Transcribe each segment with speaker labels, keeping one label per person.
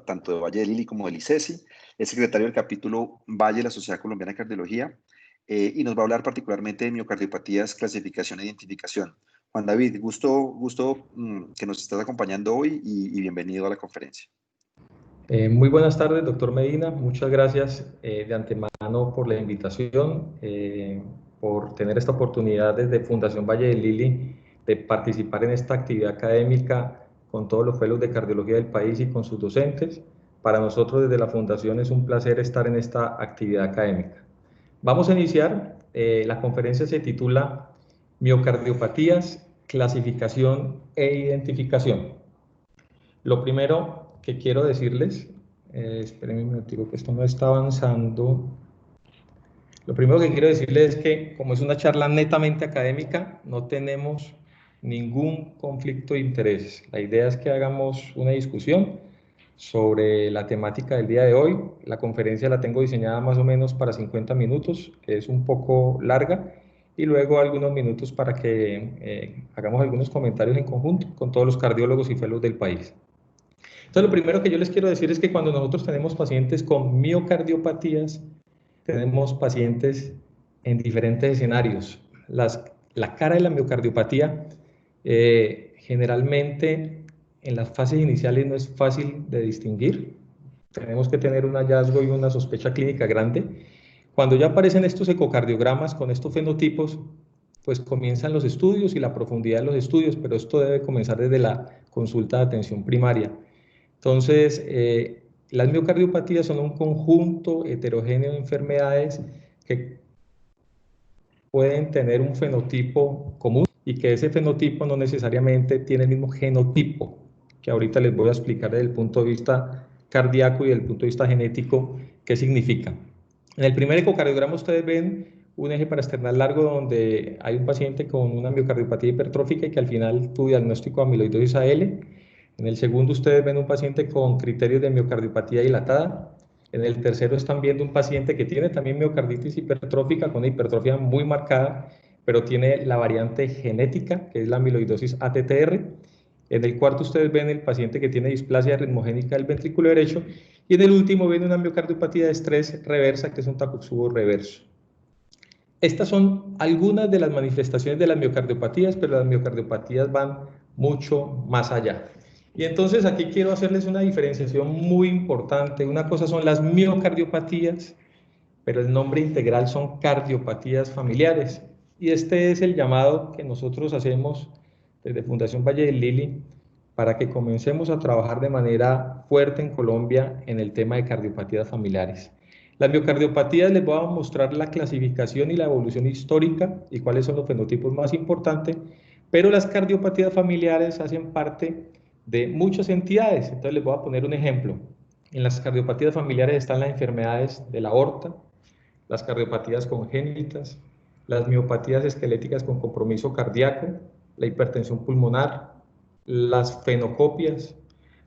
Speaker 1: tanto de Valle del Lili como del ICESI, es secretario del capítulo Valle de la Sociedad Colombiana de Cardiología, y nos va a hablar particularmente de miocardiopatías, clasificación e identificación. Juan David, gusto que nos estás acompañando hoy y bienvenido a la conferencia.
Speaker 2: Muy buenas tardes, doctor Medina. Muchas gracias de antemano por la invitación, por tener esta oportunidad desde Fundación Valle del Lili de participar en esta actividad académica con todos los fellows de cardiología del país y con sus docentes. Para nosotros desde la Fundación es un placer estar en esta actividad académica. Vamos a iniciar. La conferencia se titula Miocardiopatías, clasificación e identificación. Lo primero que quiero decirles, espérenme un momento que esto no está avanzando. Lo primero que quiero decirles es que, como es una charla netamente académica, no tenemos ningún conflicto de intereses. La idea es que hagamos una discusión sobre la temática del día de hoy. La conferencia la tengo diseñada más o menos para 50 minutos, que es un poco larga, y luego algunos minutos para que hagamos algunos comentarios en conjunto con todos los cardiólogos y fellows del país. Entonces, lo primero que yo les quiero decir es que cuando nosotros tenemos pacientes con miocardiopatías, tenemos pacientes en diferentes escenarios. La cara de la miocardiopatía generalmente en las fases iniciales no es fácil de distinguir. Tenemos que tener un hallazgo y una sospecha clínica grande. Cuando ya aparecen estos ecocardiogramas con estos fenotipos, pues comienzan los estudios y la profundidad de los estudios, pero esto debe comenzar desde la consulta de atención primaria. Entonces, las miocardiopatías son un conjunto heterogéneo de enfermedades que pueden tener un fenotipo común y que ese fenotipo no necesariamente tiene el mismo genotipo, que ahorita les voy a explicar desde el punto de vista cardíaco y desde el punto de vista genético qué significa. En el primer ecocardiograma ustedes ven un eje parasternal largo donde hay un paciente con una miocardiopatía hipertrófica y que al final tuvo diagnóstico de amiloidosis AL. En el segundo ustedes ven un paciente con criterios de miocardiopatía dilatada. En el tercero están viendo un paciente que tiene también miocarditis hipertrófica con una hipertrofia muy marcada, pero tiene la variante genética, que es la amiloidosis ATTR. En el cuarto ustedes ven el paciente que tiene displasia ritmogénica del ventrículo derecho. Y en el último ven una miocardiopatía de estrés reversa, que es un Takotsubo reverso. Estas son algunas de las manifestaciones de las miocardiopatías, pero las miocardiopatías van mucho más allá. Y entonces aquí quiero hacerles una diferenciación muy importante. Una cosa son las miocardiopatías, pero el nombre integral son cardiopatías familiares. Y este es el llamado que nosotros hacemos desde Fundación Valle del Lili para que comencemos a trabajar de manera fuerte en Colombia en el tema de cardiopatías familiares. Las miocardiopatías les voy a mostrar la clasificación y la evolución histórica y cuáles son los fenotipos más importantes, pero las cardiopatías familiares hacen parte de muchas entidades. Entonces les voy a poner un ejemplo. En las cardiopatías familiares están las enfermedades de la aorta, las cardiopatías congénitas, las miopatías esqueléticas con compromiso cardíaco, la hipertensión pulmonar, las fenocopias,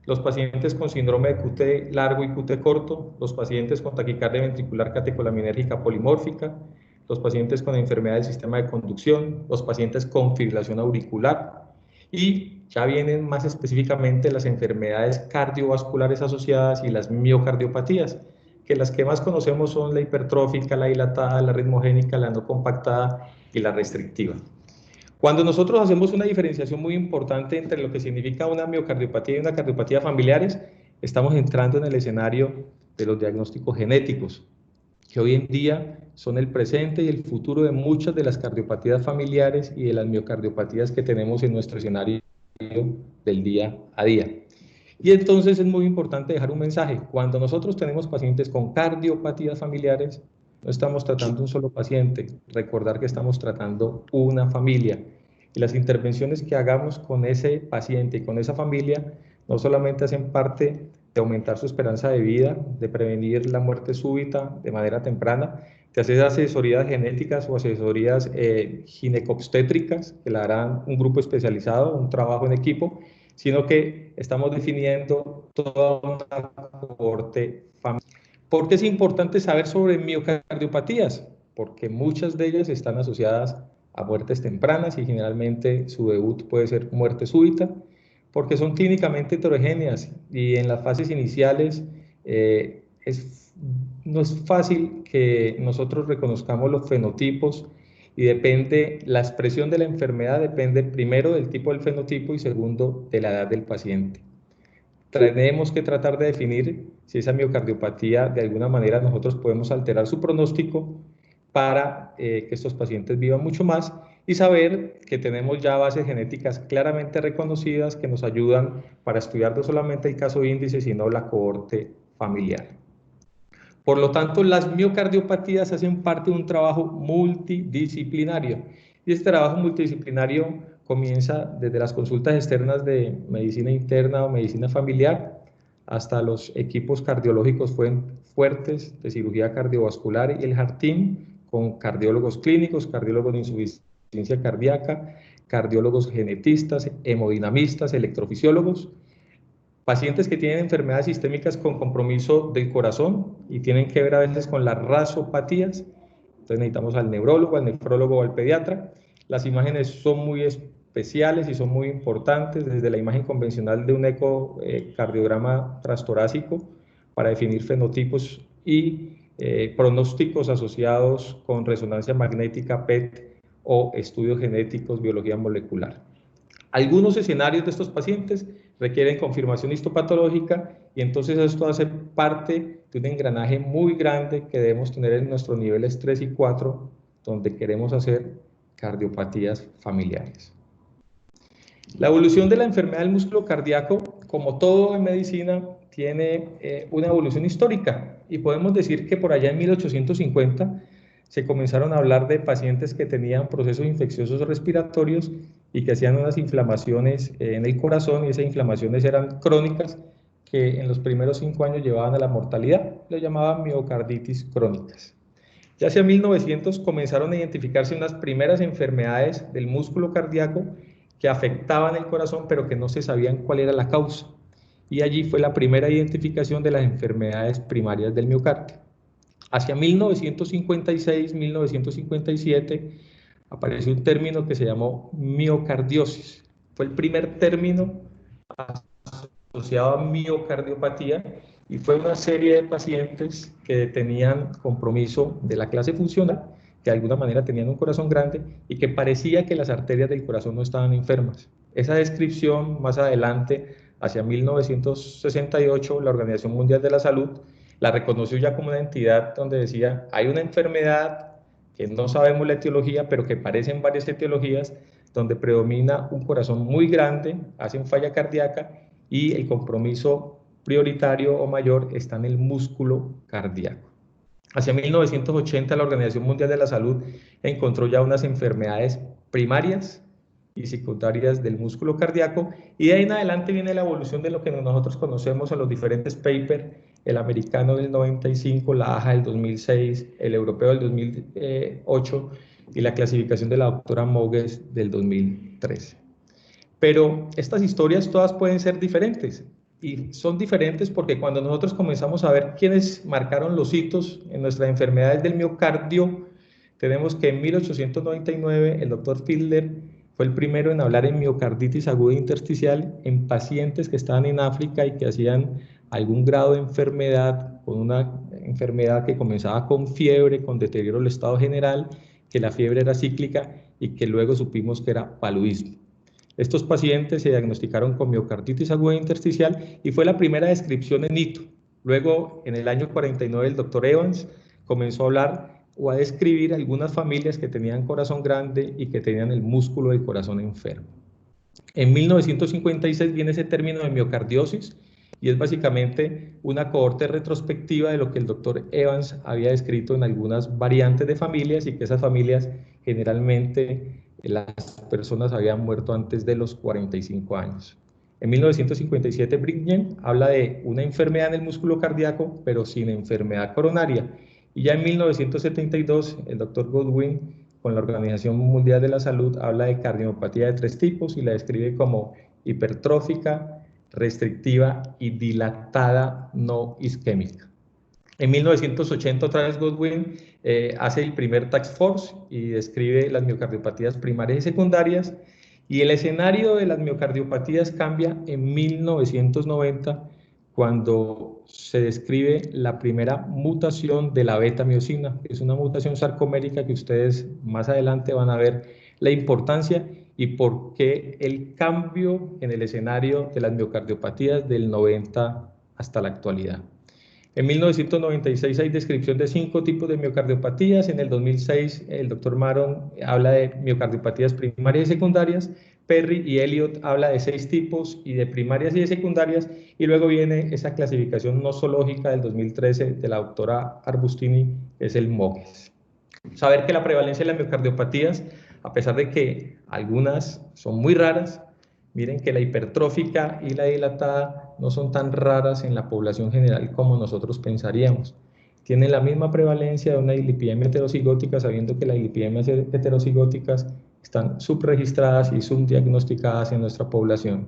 Speaker 2: los pacientes con síndrome de QT largo y QT corto, los pacientes con taquicardia ventricular catecolaminérgica polimórfica, los pacientes con enfermedad del sistema de conducción, los pacientes con fibrilación auricular, y ya vienen más específicamente las enfermedades cardiovasculares asociadas y las miocardiopatías, que las que más conocemos son la hipertrófica, la dilatada, la ritmogénica, la no compactada y la restrictiva. Cuando nosotros hacemos una diferenciación muy importante entre lo que significa una miocardiopatía y una cardiopatía familiares, estamos entrando en el escenario de los diagnósticos genéticos, que hoy en día son el presente y el futuro de muchas de las cardiopatías familiares y de las miocardiopatías que tenemos en nuestro escenario del día a día. Y entonces es muy importante dejar un mensaje. Cuando nosotros tenemos pacientes con cardiopatías familiares, no estamos tratando un solo paciente, recordar que estamos tratando una familia. Y las intervenciones que hagamos con ese paciente y con esa familia no solamente hacen parte de aumentar su esperanza de vida, de prevenir la muerte súbita de manera temprana, de hacer asesorías genéticas o asesorías ginecobstétricas, que la harán un grupo especializado, un trabajo en equipo, sino que estamos definiendo toda una cohorte familiar. ¿Por qué es importante saber sobre miocardiopatías? Porque muchas de ellas están asociadas a muertes tempranas y generalmente su debut puede ser muerte súbita. porque son clínicamente heterogéneas y en las fases iniciales no es fácil que nosotros reconozcamos los fenotipos y depende, la expresión de la enfermedad depende primero del tipo del fenotipo y segundo de la edad del paciente. Tenemos que tratar de definir si esa miocardiopatía de alguna manera nosotros podemos alterar su pronóstico para que estos pacientes vivan mucho más y saber que tenemos ya bases genéticas claramente reconocidas que nos ayudan para estudiar no solamente el caso índice, sino la cohorte familiar. Por lo tanto, las miocardiopatías hacen parte de un trabajo multidisciplinario y este trabajo multidisciplinario comienza desde las consultas externas de medicina interna o medicina familiar hasta los equipos cardiológicos fuertes de cirugía cardiovascular y el heart team con cardiólogos clínicos, cardiólogos de insuficiencia cardíaca, cardiólogos genetistas, hemodinamistas, electrofisiólogos, pacientes que tienen enfermedades sistémicas con compromiso del corazón y tienen que ver a veces con las rasopatías. Entonces necesitamos al neurólogo, al nefrólogo o al pediatra. Las imágenes son muy especiales y son muy importantes, desde la imagen convencional de un ecocardiograma transtorácico para definir fenotipos y pronósticos asociados con resonancia magnética PET o estudios genéticos, biología molecular. Algunos escenarios de estos pacientes requieren confirmación histopatológica y entonces esto hace parte de un engranaje muy grande que debemos tener en nuestros niveles 3 y 4, donde queremos hacer cardiopatías familiares. La evolución de la enfermedad del músculo cardíaco, como todo en medicina, tiene una evolución histórica y podemos decir que por allá en 1850 se comenzaron a hablar de pacientes que tenían procesos infecciosos respiratorios y que hacían unas inflamaciones en el corazón y esas inflamaciones eran crónicas que en los primeros 5 años llevaban a la mortalidad, lo llamaban miocarditis crónicas. Ya hacia 1900 comenzaron a identificarse unas primeras enfermedades del músculo cardíaco que afectaban el corazón pero que no se sabían cuál era la causa. Y allí fue la primera identificación de las enfermedades primarias del miocardio. Hacia 1956, 1957 apareció un término que se llamó miocardiosis. Fue el primer término asociado a miocardiopatía y fue una serie de pacientes que tenían compromiso de la clase funcional, que de alguna manera tenían un corazón grande y que parecía que las arterias del corazón no estaban enfermas. Esa descripción más adelante, hacia 1968, la Organización Mundial de la Salud la reconoció ya como una entidad donde decía, hay una enfermedad que no sabemos la etiología, pero que parecen varias etiologías, donde predomina un corazón muy grande, hacen falla cardíaca y el compromiso prioritario o mayor está en el músculo cardíaco. Hacia 1980 la Organización Mundial de la Salud encontró ya unas enfermedades primarias y secundarias del músculo cardíaco y de ahí en adelante viene la evolución de lo que nosotros conocemos en los diferentes papers, el americano del 95, la AJA del 2006, el europeo del 2008 y la clasificación de la doctora Mogues del 2013. Pero estas historias todas pueden ser diferentes y son diferentes porque cuando nosotros comenzamos a ver quiénes marcaron los hitos en nuestras enfermedades del miocardio, tenemos que en 1899 el doctor Fiedler fue el primero en hablar en miocarditis aguda intersticial en pacientes que estaban en África y que hacían algún grado de enfermedad, con una enfermedad que comenzaba con fiebre, con deterioro del estado general, que la fiebre era cíclica y que luego supimos que era paludismo. Estos pacientes se diagnosticaron con miocarditis aguda intersticial y fue la primera descripción en hito. Luego, en el año 49, el doctor Evans comenzó a hablar o a describir algunas familias que tenían corazón grande y que tenían el músculo del corazón enfermo. En 1956 viene ese término de miocardiosis y es básicamente una cohorte retrospectiva de lo que el doctor Evans había descrito en algunas variantes de familias y que esas familias generalmente las personas habían muerto antes de los 45 años. En 1957 Brincken habla de una enfermedad en el músculo cardíaco pero sin enfermedad coronaria y ya en 1972 el doctor Goodwin con la Organización Mundial de la Salud habla de cardiopatía de 3 tipos y la describe como hipertrófica, restrictiva y dilatada no isquémica. En 1980 otra vez Goodwin hace el primer task force y describe las miocardiopatías primarias y secundarias Y el escenario de las miocardiopatías cambia en 1990, cuando se describe la primera mutación de la beta-miosina. Es una mutación sarcomérica que ustedes más adelante van a ver la importancia y por qué el cambio en el escenario de las miocardiopatías del 90 hasta la actualidad. En 1996 hay descripción de 5 tipos de miocardiopatías. En el 2006 el doctor Maron habla de miocardiopatías primarias y secundarias. Perry y Elliott habla de 6 tipos y de primarias y de secundarias. Y luego viene esa clasificación nosológica del 2013 de la doctora Arbustini, es el MOGES. Saber que la prevalencia de las miocardiopatías, a pesar de que algunas son muy raras, miren que la hipertrófica y la dilatada no son tan raras en la población general como nosotros pensaríamos. Tienen la misma prevalencia de una dislipidemia heterocigótica, sabiendo que las dislipidemias heterocigóticas están subregistradas y subdiagnosticadas en nuestra población.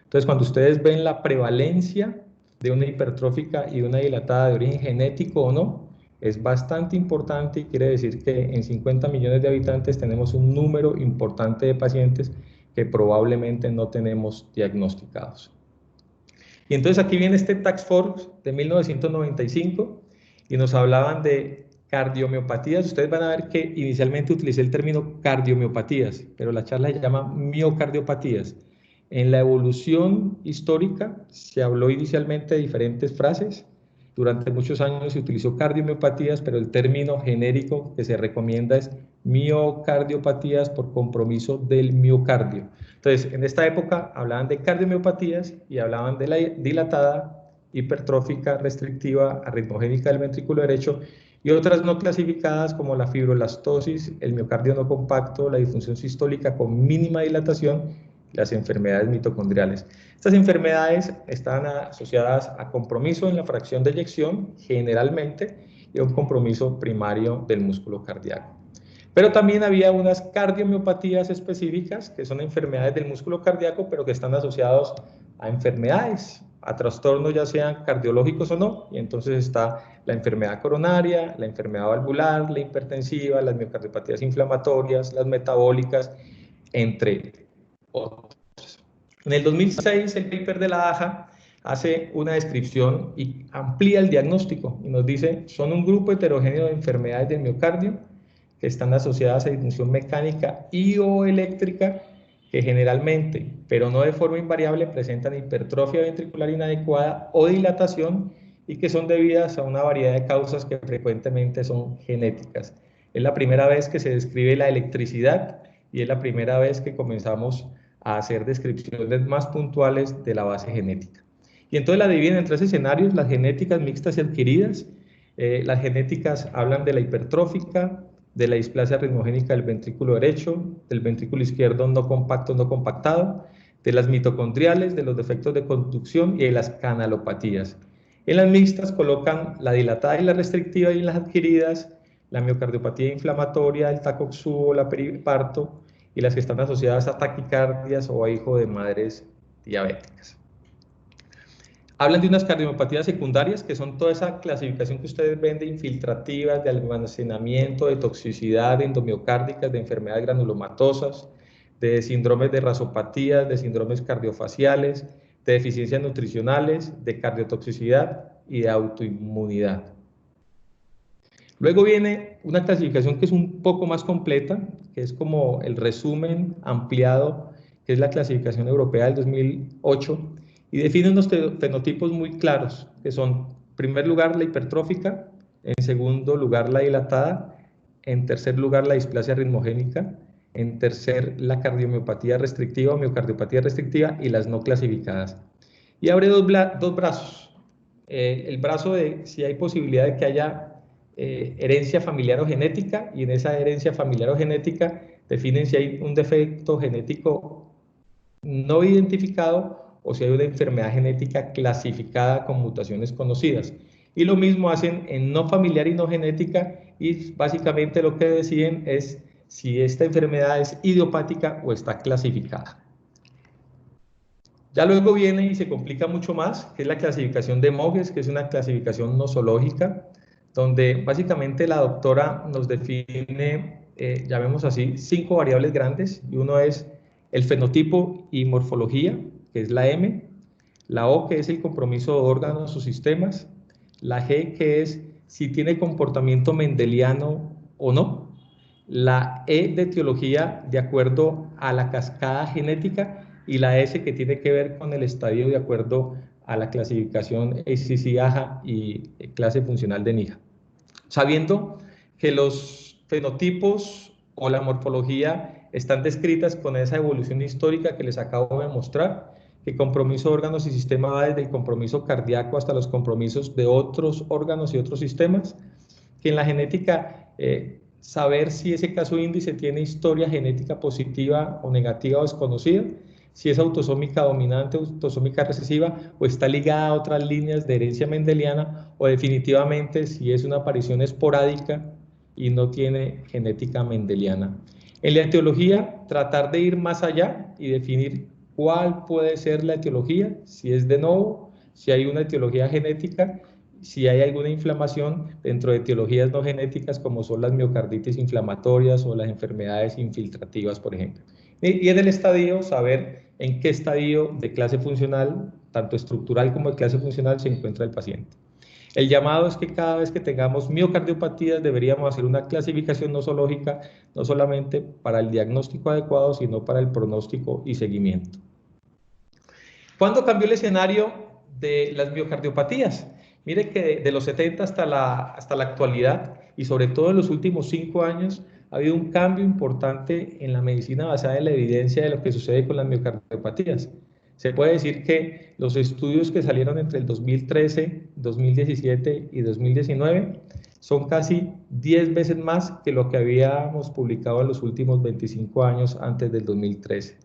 Speaker 2: Entonces, cuando ustedes ven la prevalencia de una hipertrófica y una dilatada de origen genético o no, es bastante importante y quiere decir que en 50 millones de habitantes tenemos un número importante de pacientes que probablemente no tenemos diagnosticados. Y entonces aquí viene este Task Force de 1995 y nos hablaban de cardiomiopatías. Ustedes van a ver que inicialmente utilicé el término cardiomiopatías, pero la charla se llama miocardiopatías. En la evolución histórica se habló inicialmente de diferentes frases. Durante muchos años se utilizó cardiomiopatías, pero el término genérico que se recomienda es miocardiopatías por compromiso del miocardio. Entonces, en esta época hablaban de cardiomiopatías y hablaban de la dilatada, hipertrófica, restrictiva, arritmogénica del ventrículo derecho y otras no clasificadas como la fibrolastosis, el miocardio no compacto, la disfunción sistólica con mínima dilatación, las enfermedades mitocondriales. Estas enfermedades están asociadas a compromiso en la fracción de eyección, generalmente, y a un compromiso primario del músculo cardíaco. Pero también había unas cardiomiopatías específicas, que son enfermedades del músculo cardíaco, pero que están asociados a enfermedades, a trastornos ya sean cardiológicos o no, y entonces está la enfermedad coronaria, la enfermedad valvular, la hipertensiva, las miocardiopatías inflamatorias, las metabólicas, entre otras. En el 2006, el paper de la AJA hace una descripción y amplía el diagnóstico y nos dice, son un grupo heterogéneo de enfermedades del miocardio que están asociadas a disfunción mecánica y o eléctrica que generalmente, pero no de forma invariable, presentan hipertrofia ventricular inadecuada o dilatación y que son debidas a una variedad de causas que frecuentemente son genéticas. Es la primera vez que se describe la electricidad y es la primera vez que comenzamos a hacer descripciones más puntuales de la base genética. Y entonces la dividen en 3 escenarios: las genéticas mixtas y adquiridas. Las genéticas hablan de la hipertrófica, de la displasia ritmogénica del ventrículo derecho, del ventrículo izquierdo no compacto, no compactado, de las mitocondriales, de los defectos de conducción y de las canalopatías. En las mixtas colocan la dilatada y la restrictiva, y en las adquiridas la miocardiopatía inflamatoria, el tacoxubo, la periparto, y las que están asociadas a taquicardias o a hijo de madres diabéticas. Hablan de unas cardiomiopatías secundarias, que son toda esa clasificación que ustedes ven de infiltrativas, de almacenamiento, de toxicidad, de endomiocárdicas, de enfermedades granulomatosas, de síndromes de rasopatías, de síndromes cardiofaciales, de deficiencias nutricionales, de cardiotoxicidad y de autoinmunidad. Luego viene una clasificación que es un poco más completa, que es como el resumen ampliado, que es la clasificación europea del 2008, y define unos fenotipos muy claros, que son, en primer lugar, la hipertrófica, en segundo lugar, la dilatada, en tercer lugar, la displasia ritmogénica, en tercer, la cardiomiopatía restrictiva o miocardiopatía restrictiva, y las no clasificadas. Y abre dos brazos. El brazo de si hay posibilidad de que haya herencia familiar o genética, y en esa herencia familiar o genética definen si hay un defecto genético no identificado o si hay una enfermedad genética clasificada con mutaciones conocidas. Y lo mismo hacen en no familiar y no genética, y básicamente lo que deciden es si esta enfermedad es idiopática o está clasificada. Ya luego viene y se complica mucho más, que es la clasificación de MOGES, que es una clasificación nosológica, donde básicamente la doctora nos define, llamemos así, 5 variables grandes, y uno es el fenotipo y morfología, que es la M, la O, que es el compromiso de órganos o sistemas, la G, que es si tiene comportamiento mendeliano o no, la E de etiología de acuerdo a la cascada genética y la S que tiene que ver con el estadio de acuerdo a la clasificación ACC-AHA y clase funcional de NIHA. Sabiendo que los fenotipos o la morfología están descritas con esa evolución histórica que les acabo de mostrar, que compromiso de órganos y sistema va desde el compromiso cardíaco hasta los compromisos de otros órganos y otros sistemas, que en la genética saber si ese caso índice tiene historia genética positiva o negativa o desconocida, si es autosómica dominante, autosómica recesiva, o está ligada a otras líneas de herencia mendeliana, o definitivamente si es una aparición esporádica y no tiene genética mendeliana. En la etiología, tratar de ir más allá y definir cuál puede ser la etiología, si es de novo, si hay una etiología genética, si hay alguna inflamación dentro de etiologías no genéticas como son las miocarditis inflamatorias o las enfermedades infiltrativas, por ejemplo. Y en el estadio, saber en qué estadio de clase funcional, tanto estructural como de clase funcional, se encuentra el paciente. El llamado es que cada vez que tengamos miocardiopatías deberíamos hacer una clasificación nosológica, no solamente para el diagnóstico adecuado, sino para el pronóstico y seguimiento. ¿Cuándo cambió el escenario de las miocardiopatías? Mire que de los 70 hasta la actualidad, y sobre todo en los últimos 5 años, ha habido un cambio importante en la medicina basada en la evidencia de lo que sucede con las miocardiopatías. Se puede decir que los estudios que salieron entre el 2013, 2017 y 2019 son casi 10 veces más que lo que habíamos publicado en los últimos 25 años antes del 2013.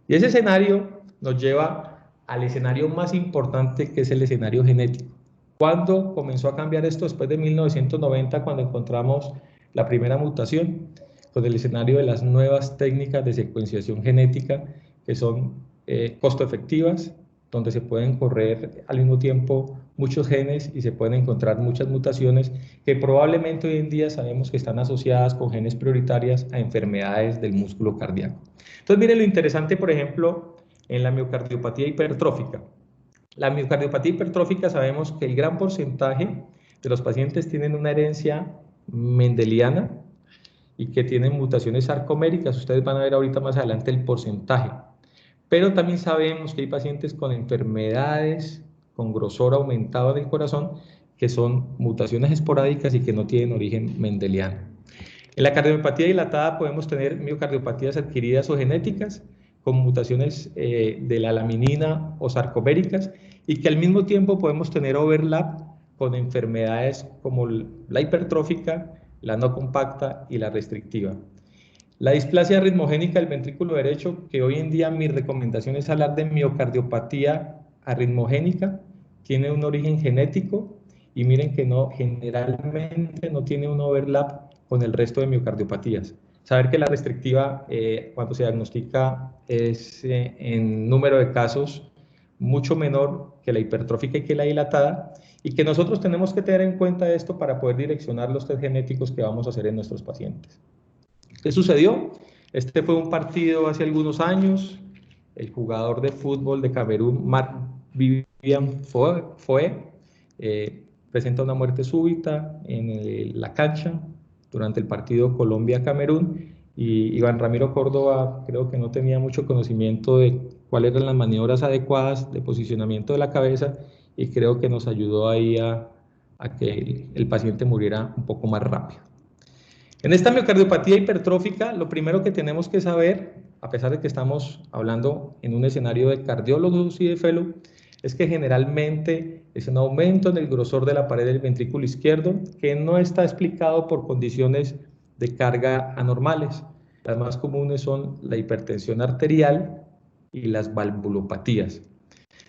Speaker 2: Y ese escenario nos lleva al escenario más importante, que es el escenario genético. ¿Cuándo comenzó a cambiar esto? Después de 1990, cuando encontramos la primera mutación, con el escenario de las nuevas técnicas de secuenciación genética, que son costo efectivas, donde se pueden correr al mismo tiempo muchos genes y se pueden encontrar muchas mutaciones que probablemente hoy en día sabemos que están asociadas con genes prioritarias a enfermedades del músculo cardíaco. Entonces, miren lo interesante, por ejemplo, en la miocardiopatía hipertrófica. La miocardiopatía hipertrófica sabemos que el gran porcentaje de los pacientes tienen una herencia mendeliana y que tienen mutaciones sarcoméricas. Ustedes van a ver ahorita más adelante el porcentaje. Pero también sabemos que hay pacientes con enfermedades con grosor aumentado del corazón que son mutaciones esporádicas y que no tienen origen mendeliano. En la cardiopatía dilatada podemos tener miocardiopatías adquiridas o genéticas con mutaciones de la laminina o sarcoméricas y que al mismo tiempo podemos tener overlap con enfermedades como la hipertrófica, la no compacta y la restrictiva. La displasia arritmogénica del ventrículo derecho, que hoy en día mi recomendación es hablar de miocardiopatía arritmogénica, tiene un origen genético y miren que no, generalmente no tiene un overlap con el resto de miocardiopatías. Saber que la restrictiva, cuando se diagnostica, es en número de casos mucho menor que la hipertrófica y que la dilatada, y que nosotros tenemos que tener en cuenta esto para poder direccionar los test genéticos que vamos a hacer en nuestros pacientes. ¿Qué sucedió? Este fue un partido hace algunos años. El jugador de fútbol de Camerún, Marc Vivian Foé, presenta una muerte súbita en la cancha durante el partido Colombia-Camerún, y Iván Ramiro Córdoba creo que no tenía mucho conocimiento de cuáles eran las maniobras adecuadas de posicionamiento de la cabeza, y creo que nos ayudó ahí a que el paciente muriera un poco más rápido. En esta miocardiopatía hipertrófica, lo primero que tenemos que saber, a pesar de que estamos hablando en un escenario de cardiólogos y de fellow, es que generalmente es un aumento en el grosor de la pared del ventrículo izquierdo que no está explicado por condiciones de carga anormales. Las más comunes son la hipertensión arterial y las valvulopatías.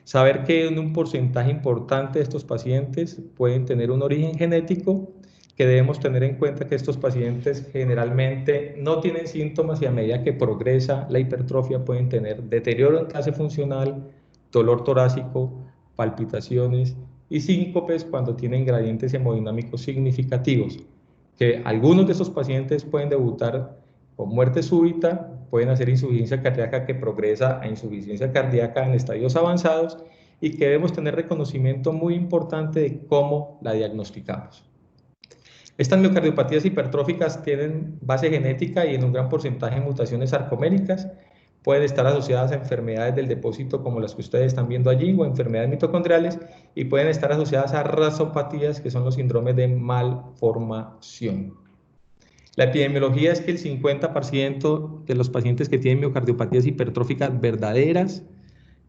Speaker 2: Saber que en un porcentaje importante de estos pacientes pueden tener un origen genético, que debemos tener en cuenta que estos pacientes generalmente no tienen síntomas y a medida que progresa la hipertrofia pueden tener deterioro en clase funcional, dolor torácico, palpitaciones y síncopes cuando tienen gradientes hemodinámicos significativos, que algunos de estos pacientes pueden debutar con muerte súbita pueden hacer insuficiencia cardíaca que progresa a insuficiencia cardíaca en estadios avanzados y que debemos tener reconocimiento muy importante de cómo la diagnosticamos. Estas miocardiopatías hipertróficas tienen base genética y en un gran porcentaje de mutaciones sarcoméricas. Pueden estar asociadas a enfermedades del depósito como las que ustedes están viendo allí o enfermedades mitocondriales y pueden estar asociadas a razopatías que son los síndromes de malformación. La epidemiología es que el 50% de los pacientes que tienen miocardiopatías hipertróficas verdaderas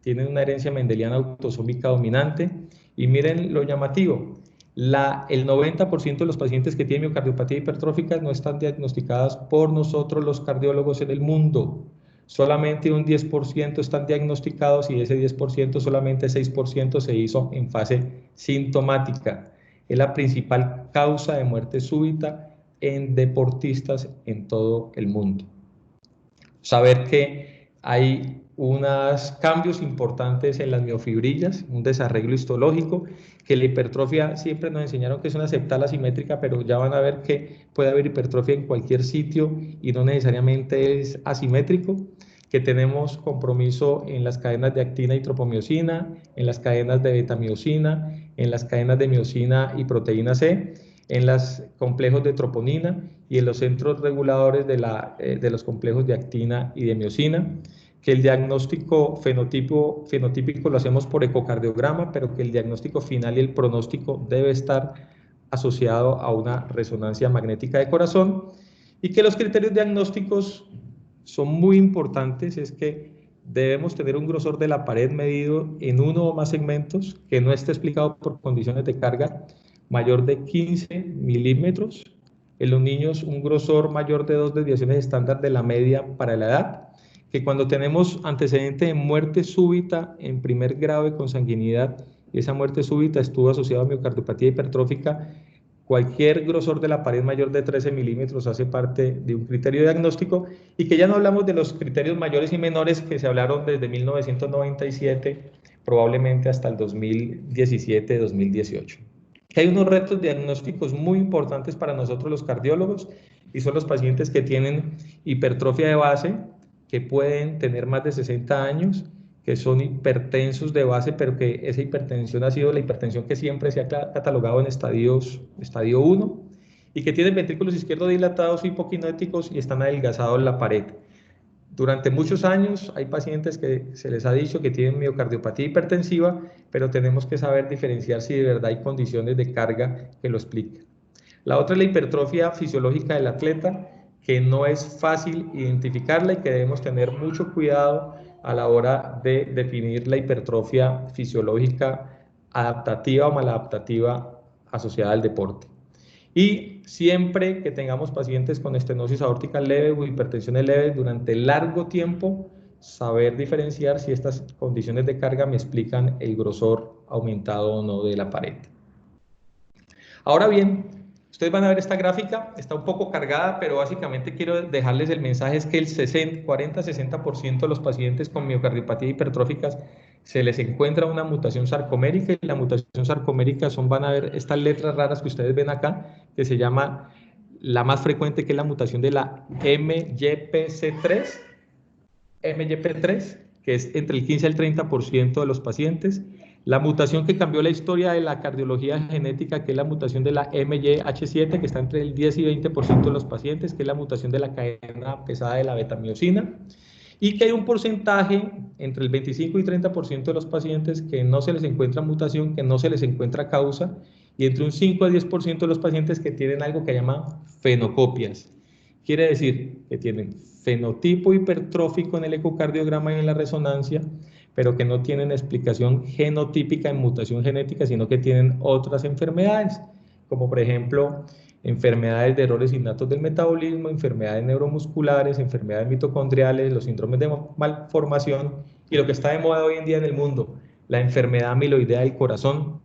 Speaker 2: tienen una herencia mendeliana autosómica dominante y miren lo llamativo. El 90% de los pacientes que tienen miocardiopatía hipertrófica no están diagnosticadas por nosotros los cardiólogos en el mundo. Solamente un 10% están diagnosticados y de ese 10% solamente 6% se hizo en fase sintomática. Es la principal causa de muerte súbita en deportistas en todo el mundo. Saber que hay unos cambios importantes en las miofibrillas, un desarreglo histológico, que la hipertrofia siempre nos enseñaron que es una septal asimétrica, pero ya van a ver que puede haber hipertrofia en cualquier sitio y no necesariamente es asimétrico, que tenemos compromiso en las cadenas de actina y tropomiosina, en las cadenas de betamiosina, en las cadenas de miosina y proteína C, en los complejos de troponina y en los centros reguladores de los complejos de actina y de miosina, que el diagnóstico fenotípico lo hacemos por ecocardiograma, pero que el diagnóstico final y el pronóstico debe estar asociado a una resonancia magnética de corazón, y que los criterios diagnósticos son muy importantes, es que debemos tener un grosor de la pared medido en uno o más segmentos, que no esté explicado por condiciones de carga mayor de 15 milímetros, en los niños un grosor mayor de 2 desviaciones estándar de la media para la edad, que cuando tenemos antecedente de muerte súbita en primer grado de consanguinidad y esa muerte súbita estuvo asociada a miocardiopatía hipertrófica, cualquier grosor de la pared mayor de 13 milímetros hace parte de un criterio diagnóstico, y que ya no hablamos de los criterios mayores y menores que se hablaron desde 1997 probablemente hasta el 2017-2018. Hay unos retos diagnósticos muy importantes para nosotros los cardiólogos y son los pacientes que tienen hipertrofia de base, que pueden tener más de 60 años, que son hipertensos de base, pero que esa hipertensión ha sido la hipertensión que siempre se ha catalogado en estadio 1, y que tienen ventrículos izquierdos dilatados, hipoquinéticos y están adelgazados en la pared. Durante muchos años hay pacientes que se les ha dicho que tienen miocardiopatía hipertensiva, pero tenemos que saber diferenciar si de verdad hay condiciones de carga que lo expliquen. La otra es la hipertrofia fisiológica del atleta, que no es fácil identificarla y que debemos tener mucho cuidado a la hora de definir la hipertrofia fisiológica adaptativa o maladaptativa asociada al deporte. Y siempre que tengamos pacientes con estenosis aórtica leve o hipertensiones leves durante largo tiempo, saber diferenciar si estas condiciones de carga me explican el grosor aumentado o no de la pared. Ahora bien, ustedes van a ver esta gráfica, está un poco cargada, pero básicamente quiero dejarles el mensaje, es que el 40-60% de los pacientes con miocardiopatía hipertróficas se les encuentra una mutación sarcomérica, y la mutación sarcomérica van a ver estas letras raras que ustedes ven acá, que se llama la más frecuente, que es la mutación de la MYP3, que es entre el 15 al 30% de los pacientes. La mutación que cambió la historia de la cardiología genética, que es la mutación de la MYH7, que está entre el 10 y 20% de los pacientes, que es la mutación de la cadena pesada de la betamiosina, y que hay un porcentaje entre el 25 y 30% de los pacientes que no se les encuentra mutación, que no se les encuentra causa, y entre un 5 a 10% de los pacientes que tienen algo que llaman fenocopias. Quiere decir que tienen fenotipo hipertrófico en el ecocardiograma y en la resonancia, pero que no tienen explicación genotípica en mutación genética, sino que tienen otras enfermedades, como por ejemplo enfermedades de errores innatos del metabolismo, enfermedades neuromusculares, enfermedades mitocondriales, los síndromes de malformación, y lo que está de moda hoy en día en el mundo, la enfermedad amiloidea del corazón,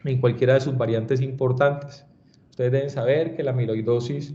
Speaker 2: en cualquiera de sus variantes importantes. Ustedes deben saber que la amiloidosis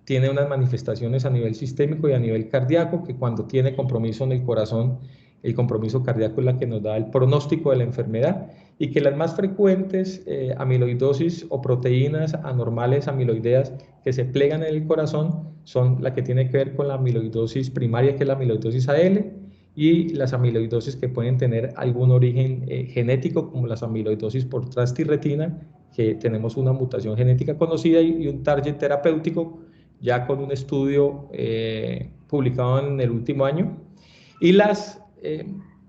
Speaker 2: tiene unas manifestaciones a nivel sistémico y a nivel cardíaco, que cuando tiene compromiso en el corazón, el compromiso cardíaco es la que nos da el pronóstico de la enfermedad, y que las más frecuentes amiloidosis o proteínas anormales amiloideas que se plegan en el corazón son la que tiene que ver con la amiloidosis primaria, que es la amiloidosis AL, y las amiloidosis que pueden tener algún origen genético, como las amiloidosis por transtirretina, que tenemos una mutación genética conocida y un target terapéutico ya con un estudio publicado en el último año, y las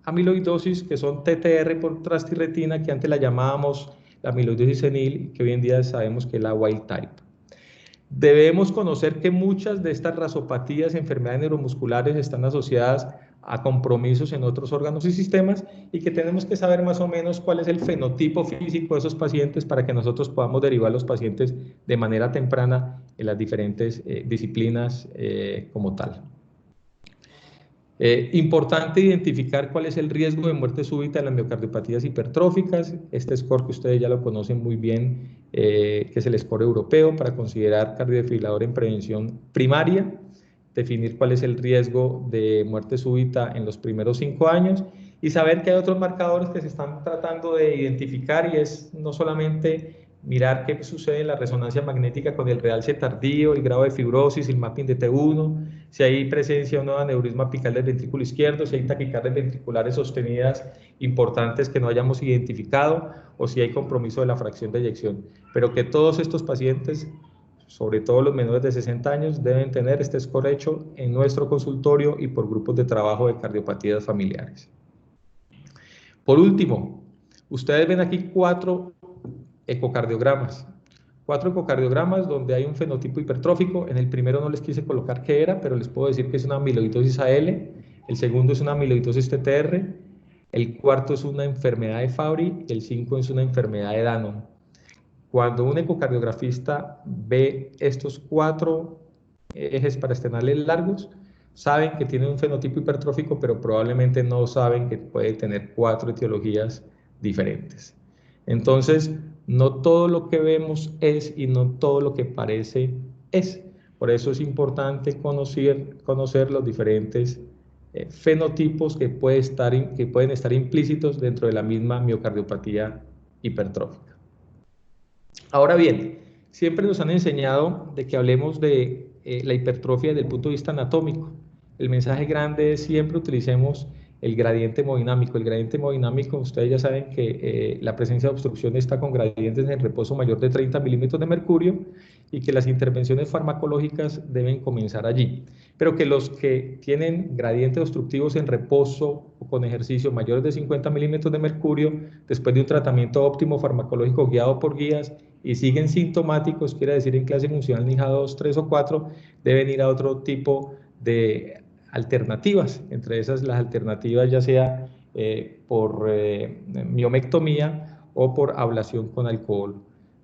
Speaker 2: amiloidosis que son TTR por transtirretina, que antes la llamábamos la amiloidosis senil, que hoy en día sabemos que es la wild type. Debemos conocer que muchas de estas rasopatías, enfermedades neuromusculares, están asociadas a compromisos en otros órganos y sistemas, y que tenemos que saber más o menos cuál es el fenotipo físico de esos pacientes para que nosotros podamos derivar a los pacientes de manera temprana en las diferentes disciplinas como tal. Importante identificar cuál es el riesgo de muerte súbita en las miocardiopatías hipertróficas. Este score que ustedes ya lo conocen muy bien, que es el score europeo para considerar cardiodefibrilador en prevención primaria, definir cuál es el riesgo de muerte súbita en los primeros 5 años y saber que hay otros marcadores que se están tratando de identificar, y es no solamente mirar qué sucede en la resonancia magnética con el realce tardío, el grado de fibrosis, el mapping de T1, si hay presencia o no de aneurisma apical del ventrículo izquierdo, si hay taquicardias ventriculares sostenidas importantes que no hayamos identificado, o si hay compromiso de la fracción de eyección. Pero que todos estos pacientes, sobre todo los menores de 60 años, deben tener este score hecho en nuestro consultorio y por grupos de trabajo de cardiopatías familiares. Por último, ustedes ven aquí 4 ecocardiogramas. 4 ecocardiogramas donde hay un fenotipo hipertrófico. En el primero no les quise colocar qué era, pero les puedo decir que es una amiloidosis AL. El segundo es una amiloidosis TTR. El cuarto es una enfermedad de Fabry. Y el 5 es una enfermedad de Danon. Cuando un ecocardiografista ve estos 4 ejes parasternales largos, saben que tiene un fenotipo hipertrófico, pero probablemente no saben que puede tener 4 etiologías diferentes. Entonces, no todo lo que vemos es y no todo lo que parece es. Por eso es importante conocer los diferentes fenotipos que pueden estar implícitos dentro de la misma miocardiopatía hipertrófica. Ahora bien, siempre nos han enseñado de que hablemos de la hipertrofia desde el punto de vista anatómico. El mensaje grande es siempre utilicemos el gradiente hemodinámico. El gradiente hemodinámico, ustedes ya saben que la presencia de obstrucción está con gradientes en reposo mayor de 30 milímetros de mercurio y que las intervenciones farmacológicas deben comenzar allí. Pero que los que tienen gradientes obstructivos en reposo o con ejercicio mayores de 50 milímetros de mercurio, después de un tratamiento óptimo farmacológico guiado por guías y siguen sintomáticos, quiere decir en clase funcional NIHA 2, 3 o 4, deben ir a otro tipo de alternativas, entre esas las alternativas ya sea por miomectomía o por ablación con alcohol.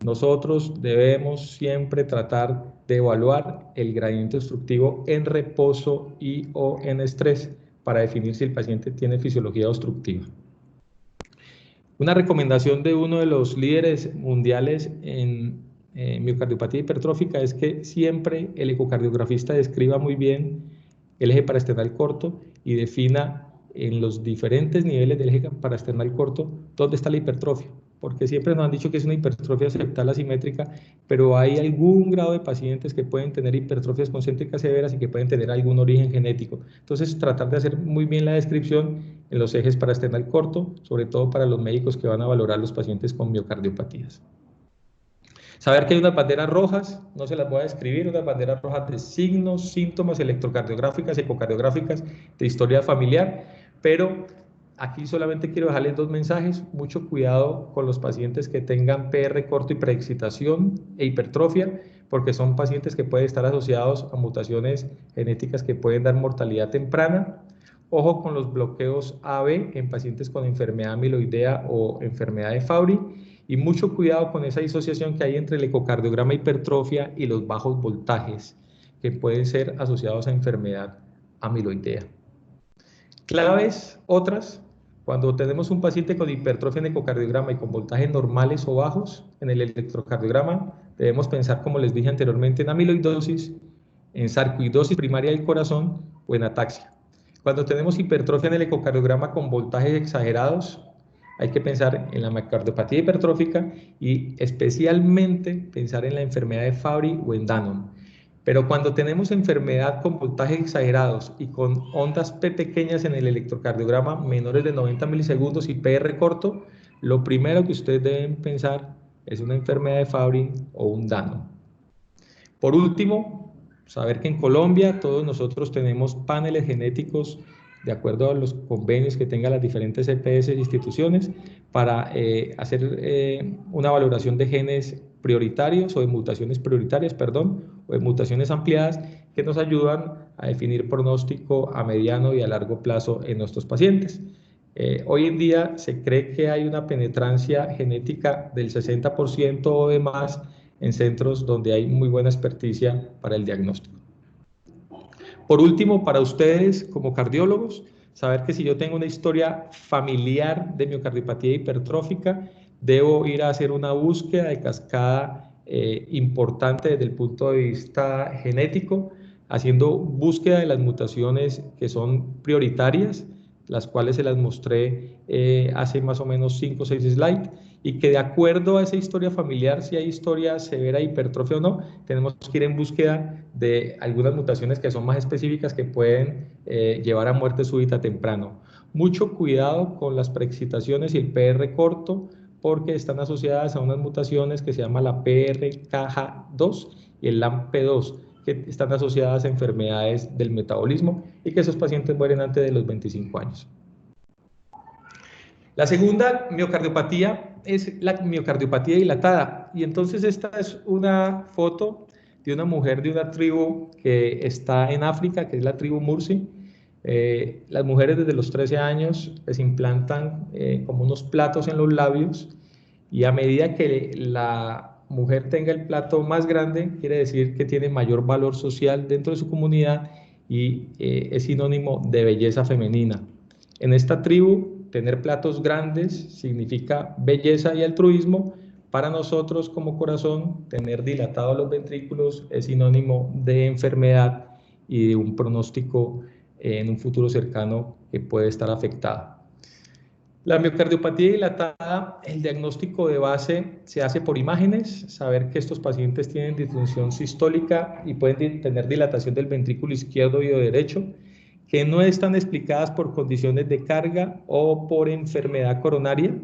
Speaker 2: Nosotros debemos siempre tratar de evaluar el gradiente obstructivo en reposo y o en estrés para definir si el paciente tiene fisiología obstructiva. Una recomendación de uno de los líderes mundiales en miocardiopatía hipertrófica es que siempre el ecocardiografista describa muy bien el eje parasternal corto y defina en los diferentes niveles del eje parasternal corto dónde está la hipertrofia, porque siempre nos han dicho que es una hipertrofia septal asimétrica, pero hay algún grado de pacientes que pueden tener hipertrofias concéntricas severas y que pueden tener algún origen genético. Entonces, tratar de hacer muy bien la descripción en los ejes parasternal corto, sobre todo para los médicos que van a valorar los pacientes con miocardiopatías. Saber que hay unas banderas rojas, no se las voy a describir, unas banderas rojas de signos, síntomas electrocardiográficas, ecocardiográficas, de historia familiar, pero aquí solamente quiero dejarles 2 mensajes. Mucho cuidado con los pacientes que tengan PR corto y preexcitación e hipertrofia, porque son pacientes que pueden estar asociados a mutaciones genéticas que pueden dar mortalidad temprana. Ojo con los bloqueos AB en pacientes con enfermedad amiloidea o enfermedad de Fabry. Y mucho cuidado con esa disociación que hay entre el ecocardiograma hipertrofia y los bajos voltajes, que pueden ser asociados a enfermedad amiloidea. Claves otras, cuando tenemos un paciente con hipertrofia en ecocardiograma y con voltajes normales o bajos en el electrocardiograma, debemos pensar, como les dije anteriormente, en amiloidosis, en sarcoidosis primaria del corazón o en ataxia. Cuando tenemos hipertrofia en el ecocardiograma con voltajes exagerados, hay que pensar en la miocardiopatía hipertrófica y especialmente pensar en la enfermedad de Fabry o en Danon. Pero cuando tenemos enfermedad con voltajes exagerados y con ondas P pequeñas en el electrocardiograma menores de 90 milisegundos y PR corto, lo primero que ustedes deben pensar es una enfermedad de Fabry o un Danon. Por último, saber que en Colombia todos nosotros tenemos paneles genéticos de acuerdo a los convenios que tengan las diferentes EPS e instituciones para hacer una valoración de genes prioritarios o de mutaciones prioritarias, perdón, o de mutaciones ampliadas que nos ayudan a definir pronóstico a mediano y a largo plazo en nuestros pacientes. Hoy en día se cree que hay una penetrancia genética del 60% o de más en centros donde hay muy buena experticia para el diagnóstico. Por último, para ustedes como cardiólogos, saber que si yo tengo una historia familiar de miocardiopatía hipertrófica, debo ir a hacer una búsqueda de cascada importante desde el punto de vista genético, haciendo búsqueda de las mutaciones que son prioritarias, las cuales se las mostré hace más o menos 5 o 6 slides, y que de acuerdo a esa historia familiar, si hay historia severa de hipertrofia o no, tenemos que ir en búsqueda de algunas mutaciones que son más específicas que pueden llevar a muerte súbita temprano. Mucho cuidado con las preexcitaciones y el PR corto, porque están asociadas a unas mutaciones que se llama la PRKJ2 y el LAMP2, que están asociadas a enfermedades del metabolismo y que esos pacientes mueren antes de los 25 años. La segunda miocardiopatía es la miocardiopatía dilatada, y entonces esta es una foto de una mujer de una tribu que está en África, que es la tribu Mursi. Las mujeres desde los 13 años les implantan como unos platos en los labios, y a medida que la mujer tenga el plato más grande, quiere decir que tiene mayor valor social dentro de su comunidad y es sinónimo de belleza femenina. En esta tribu, tener platos grandes significa belleza y altruismo. Para nosotros como corazón, tener dilatados los ventrículos es sinónimo de enfermedad y de un pronóstico en un futuro cercano que puede estar afectado. La miocardiopatía dilatada, el diagnóstico de base se hace por imágenes, saber que estos pacientes tienen disfunción sistólica y pueden tener dilatación del ventrículo izquierdo y o derecho, que no están explicadas por condiciones de carga o por enfermedad coronaria,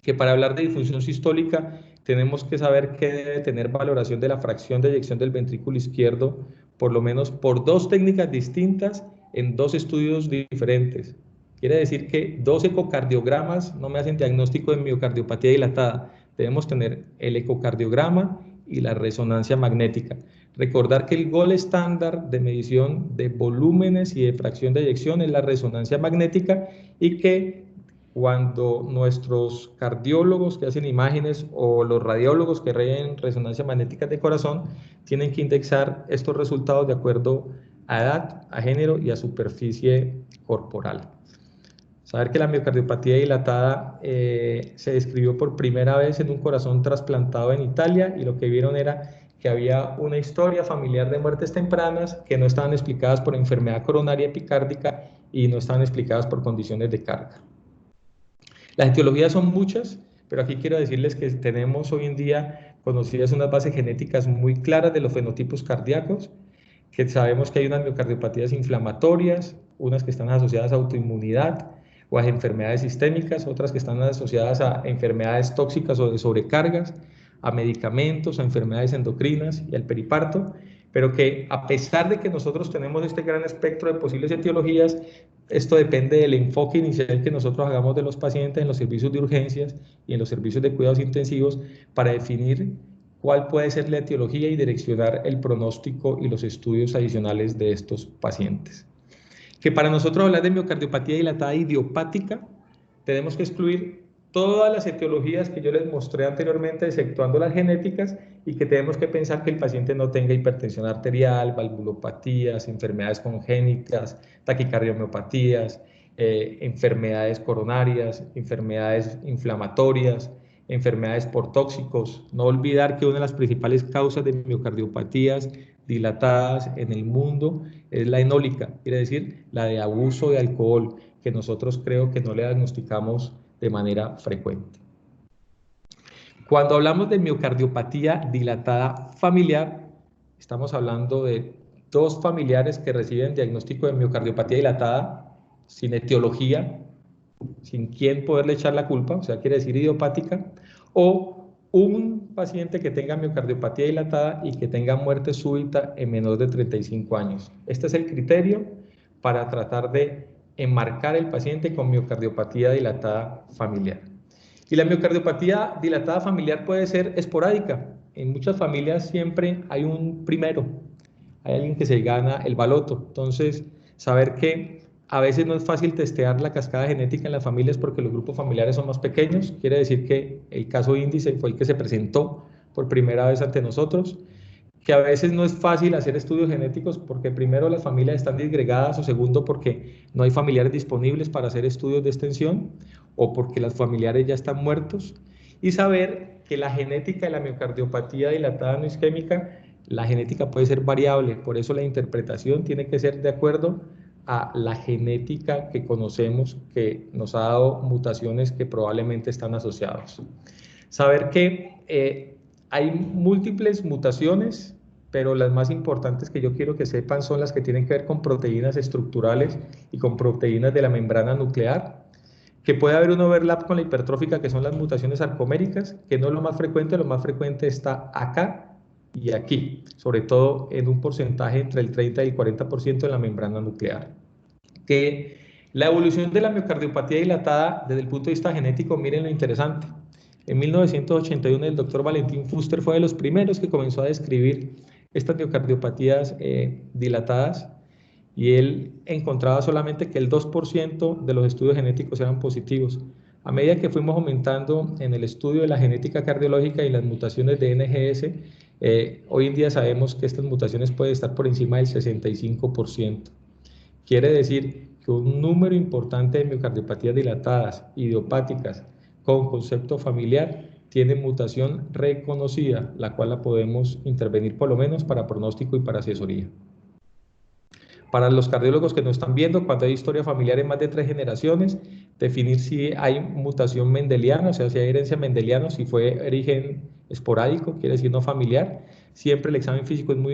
Speaker 2: que para hablar de disfunción sistólica tenemos que saber que debe tener valoración de la fracción de eyección del ventrículo izquierdo, por lo menos por 2 técnicas distintas en 2 estudios diferentes. Quiere decir que 2 ecocardiogramas no me hacen diagnóstico de miocardiopatía dilatada. Debemos tener el ecocardiograma y la resonancia magnética. Recordar que el gold estándar de medición de volúmenes y de fracción de eyección es la resonancia magnética, y que cuando nuestros cardiólogos que hacen imágenes o los radiólogos que hacen resonancia magnética de corazón tienen que indexar estos resultados de acuerdo a edad, a género y a superficie corporal. Saber que la miocardiopatía dilatada se describió por primera vez en un corazón trasplantado en Italia, y lo que vieron era que había una historia familiar de muertes tempranas que no estaban explicadas por enfermedad coronaria epicárdica y no estaban explicadas por condiciones de carga. Las etiologías son muchas, pero aquí quiero decirles que tenemos hoy en día conocidas unas bases genéticas muy claras de los fenotipos cardíacos, que sabemos que hay unas miocardiopatías inflamatorias, unas que están asociadas a autoinmunidad o a enfermedades sistémicas, otras que están asociadas a enfermedades tóxicas o de sobrecargas, a medicamentos, a enfermedades endocrinas y al periparto, pero que a pesar de que nosotros tenemos este gran espectro de posibles etiologías, esto depende del enfoque inicial que nosotros hagamos de los pacientes en los servicios de urgencias y en los servicios de cuidados intensivos para definir cuál puede ser la etiología y direccionar el pronóstico y los estudios adicionales de estos pacientes. Que para nosotros hablar de miocardiopatía dilatada idiopática, tenemos que excluir todas las etiologías que yo les mostré anteriormente, exceptuando las genéticas, y que tenemos que pensar que el paciente no tenga hipertensión arterial, valvulopatías, enfermedades congénitas, taquicardiomiopatías, enfermedades coronarias, enfermedades inflamatorias, enfermedades por tóxicos. No olvidar que una de las principales causas de miocardiopatías dilatadas en el mundo es la enólica, quiere decir la de abuso de alcohol, que nosotros creo que no le diagnosticamos de manera frecuente. Cuando hablamos de miocardiopatía dilatada familiar, estamos hablando de dos familiares que reciben diagnóstico de miocardiopatía dilatada sin etiología, sin quién poderle echar la culpa, o sea, quiere decir idiopática, o un paciente que tenga miocardiopatía dilatada y que tenga muerte súbita en menor de 35 años. Este es el criterio para tratar de enmarcar el paciente con miocardiopatía dilatada familiar. Y la miocardiopatía dilatada familiar puede ser esporádica. En muchas familias siempre hay un primero, hay alguien que se gana el baloto. Entonces, saber que a veces no es fácil testear la cascada genética en las familias porque los grupos familiares son más pequeños. Quiere decir que el caso índice fue el que se presentó por primera vez ante nosotros. Que a veces no es fácil hacer estudios genéticos porque primero las familias están disgregadas o segundo porque no hay familiares disponibles para hacer estudios de extensión o porque los familiares ya están muertos. Y saber que la genética de la miocardiopatía dilatada no isquémica, la genética puede ser variable, por eso la interpretación tiene que ser de acuerdo a la genética que conocemos que nos ha dado mutaciones que probablemente están asociadas. Saber que hay múltiples mutaciones, pero las más importantes que yo quiero que sepan son las que tienen que ver con proteínas estructurales y con proteínas de la membrana nuclear, que puede haber un overlap con la hipertrófica, que son las mutaciones sarcoméricas, que no es lo más frecuente está acá y aquí, sobre todo en un porcentaje entre el 30 y el 40% en la membrana nuclear. Que la evolución de la miocardiopatía dilatada desde el punto de vista genético, miren lo interesante. En 1981 el doctor Valentín Fuster fue de los primeros que comenzó a describir estas miocardiopatías dilatadas y él encontraba solamente que el 2% de los estudios genéticos eran positivos. A medida que fuimos aumentando en el estudio de la genética cardiológica y las mutaciones de NGS, hoy en día sabemos que estas mutaciones pueden estar por encima del 65%. Quiere decir que un número importante de miocardiopatías dilatadas, idiopáticas, con concepto familiar, tiene mutación reconocida, la cual la podemos intervenir por lo menos para pronóstico y para asesoría. Para los cardiólogos que nos están viendo, cuando hay historia familiar en más de 3 generaciones, definir si hay mutación mendeliana, o sea, si hay herencia mendeliana, si fue origen esporádico, quiere decir no familiar. Siempre el examen físico es muy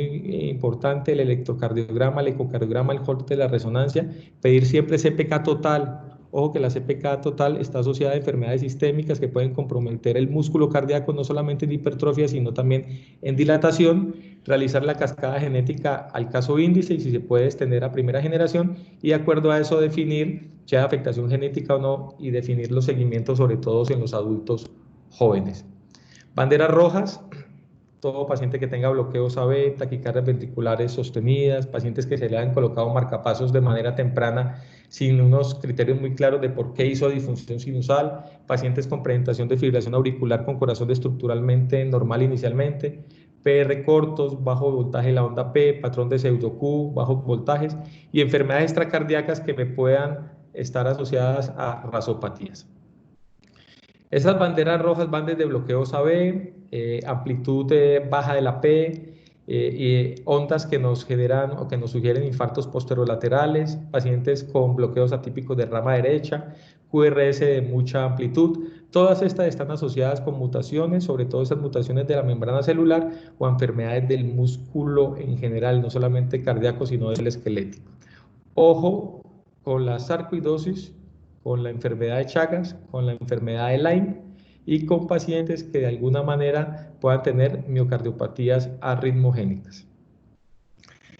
Speaker 2: importante, el electrocardiograma, el ecocardiograma, el Holter de la resonancia, pedir siempre CPK total. Ojo que la CPK total está asociada a enfermedades sistémicas que pueden comprometer el músculo cardíaco, no solamente en hipertrofia, sino también en dilatación. Realizar la cascada genética al caso índice y si se puede extender a primera generación y de acuerdo a eso definir si hay afectación genética o no y definir los seguimientos sobre todo en los adultos jóvenes. Banderas rojas, todo paciente que tenga bloqueos AB, taquicardias ventriculares sostenidas, pacientes que se le han colocado marcapasos de manera temprana sin unos criterios muy claros de por qué hizo disfunción sinusal, pacientes con presentación de fibrilación auricular con corazón estructuralmente normal inicialmente, PR cortos, bajo voltaje de la onda P, patrón de pseudo-Q, bajos voltajes y enfermedades extracardíacas que me puedan estar asociadas a rasopatías. Esas banderas rojas van desde bloqueos AB, amplitud baja de la P, y ondas que nos generan o que nos sugieren infartos posterolaterales, pacientes con bloqueos atípicos de rama derecha, QRS de mucha amplitud. Todas estas están asociadas con mutaciones, sobre todo esas mutaciones de la membrana celular o enfermedades del músculo en general, no solamente cardíaco, sino del esquelético. Ojo con la sarcoidosis, con la enfermedad de Chagas, con la enfermedad de Lyme y con pacientes que de alguna manera puedan tener miocardiopatías arritmogénicas.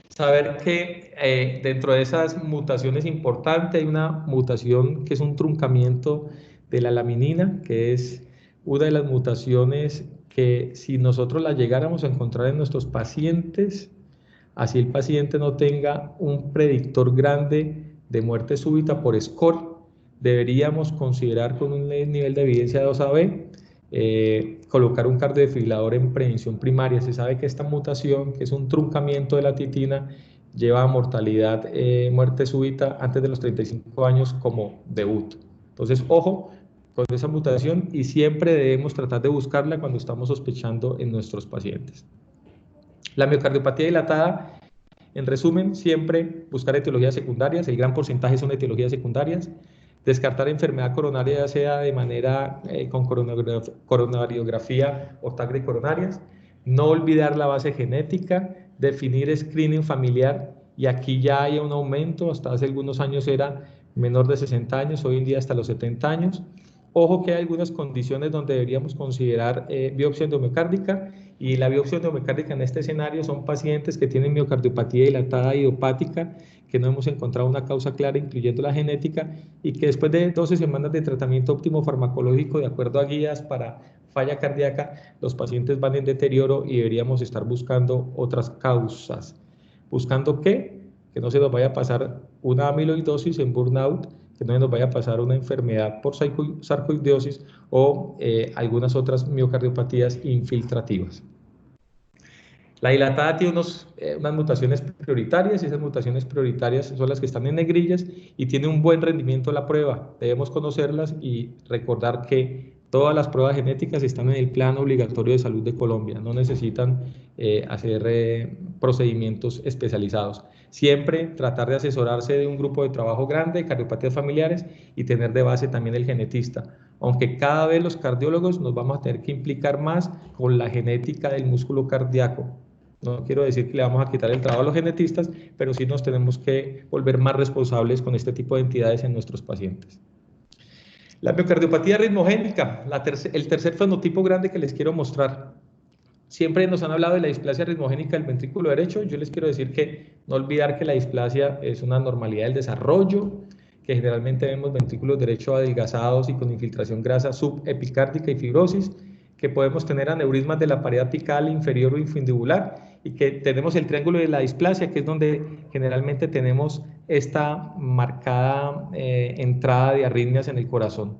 Speaker 2: Saber que dentro de esas mutaciones importantes hay una mutación que es un truncamiento de la laminina, que es una de las mutaciones que si nosotros la llegáramos a encontrar en nuestros pacientes, así el paciente no tenga un predictor grande de muerte súbita por score, deberíamos considerar con un nivel de evidencia de 2AB colocar un cardiodefibrilador en prevención primaria. Se sabe que esta mutación, que es un truncamiento de la titina, lleva a mortalidad, muerte súbita antes de los 35 años como debut. Entonces, ojo con esa mutación y siempre debemos tratar de buscarla cuando estamos sospechando en nuestros pacientes. La miocardiopatía dilatada, en resumen, siempre buscar etiologías secundarias, el gran porcentaje son etiologías secundarias, Descartar enfermedad coronaria, ya sea de manera con coronariografía o TAC de coronarias. No olvidar la base genética, definir screening familiar, y aquí ya hay un aumento, hasta hace algunos años era menor de 60 años, hoy en día hasta los 70 años. Ojo que hay algunas condiciones donde deberíamos considerar biopsia endomiocárdica, y la biopsia endomiocárdica en este escenario son pacientes que tienen miocardiopatía dilatada idiopática, que no hemos encontrado una causa clara, incluyendo la genética, y que después de 12 semanas de tratamiento óptimo farmacológico, de acuerdo a guías para falla cardíaca, los pacientes van en deterioro y deberíamos estar buscando otras causas. ¿Buscando qué? Que no se nos vaya a pasar una amiloidosis en burnout, que no se nos vaya a pasar una enfermedad por sarcoidosis o algunas otras miocardiopatías infiltrativas. La dilatada tiene unas mutaciones prioritarias, y esas mutaciones prioritarias son las que están en negrillas, y tiene un buen rendimiento la prueba. Debemos conocerlas y recordar que todas las pruebas genéticas están en el plan obligatorio de salud de Colombia, no necesitan hacer procedimientos especializados. Siempre tratar de asesorarse de un grupo de trabajo grande de cardiopatías familiares y tener de base también el genetista, aunque cada vez los cardiólogos nos vamos a tener que implicar más con la genética del músculo cardíaco. No quiero decir que le vamos a quitar el trabajo a los genetistas, pero sí nos tenemos que volver más responsables con este tipo de entidades en nuestros pacientes. La miocardiopatía ritmogénica, el tercer fenotipo grande que les quiero mostrar. Siempre nos han hablado de la displasia ritmogénica del ventrículo derecho. Yo les quiero decir que no olvidar que la displasia es una anormalidad del desarrollo, que generalmente vemos ventrículos derechos adelgazados y con infiltración grasa subepicárdica y fibrosis, que podemos tener aneurismas de la pared apical inferior o infundibular, y que tenemos el triángulo de la displasia, que es donde generalmente tenemos esta marcada entrada de arritmias en el corazón.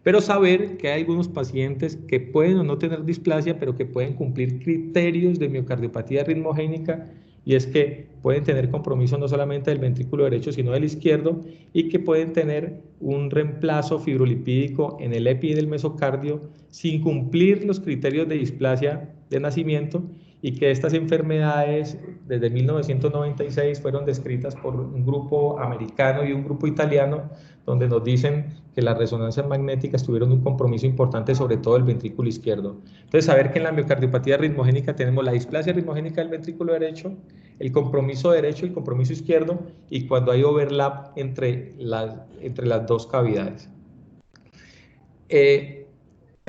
Speaker 2: Pero saber que hay algunos pacientes que pueden o no tener displasia, pero que pueden cumplir criterios de miocardiopatía ritmogénica, y es que pueden tener compromiso no solamente del ventrículo derecho, sino del izquierdo, y que pueden tener un reemplazo fibrolipídico en el epi del mesocardio sin cumplir los criterios de displasia de nacimiento, y que estas enfermedades desde 1996 fueron descritas por un grupo americano y un grupo italiano, donde nos dicen que las resonancias magnéticas tuvieron un compromiso importante sobre todo el ventrículo izquierdo. Entonces, saber que en la miocardiopatía ritmogénica tenemos la displasia ritmogénica del ventrículo derecho, el compromiso derecho y el compromiso izquierdo, y cuando hay overlap entre las dos cavidades.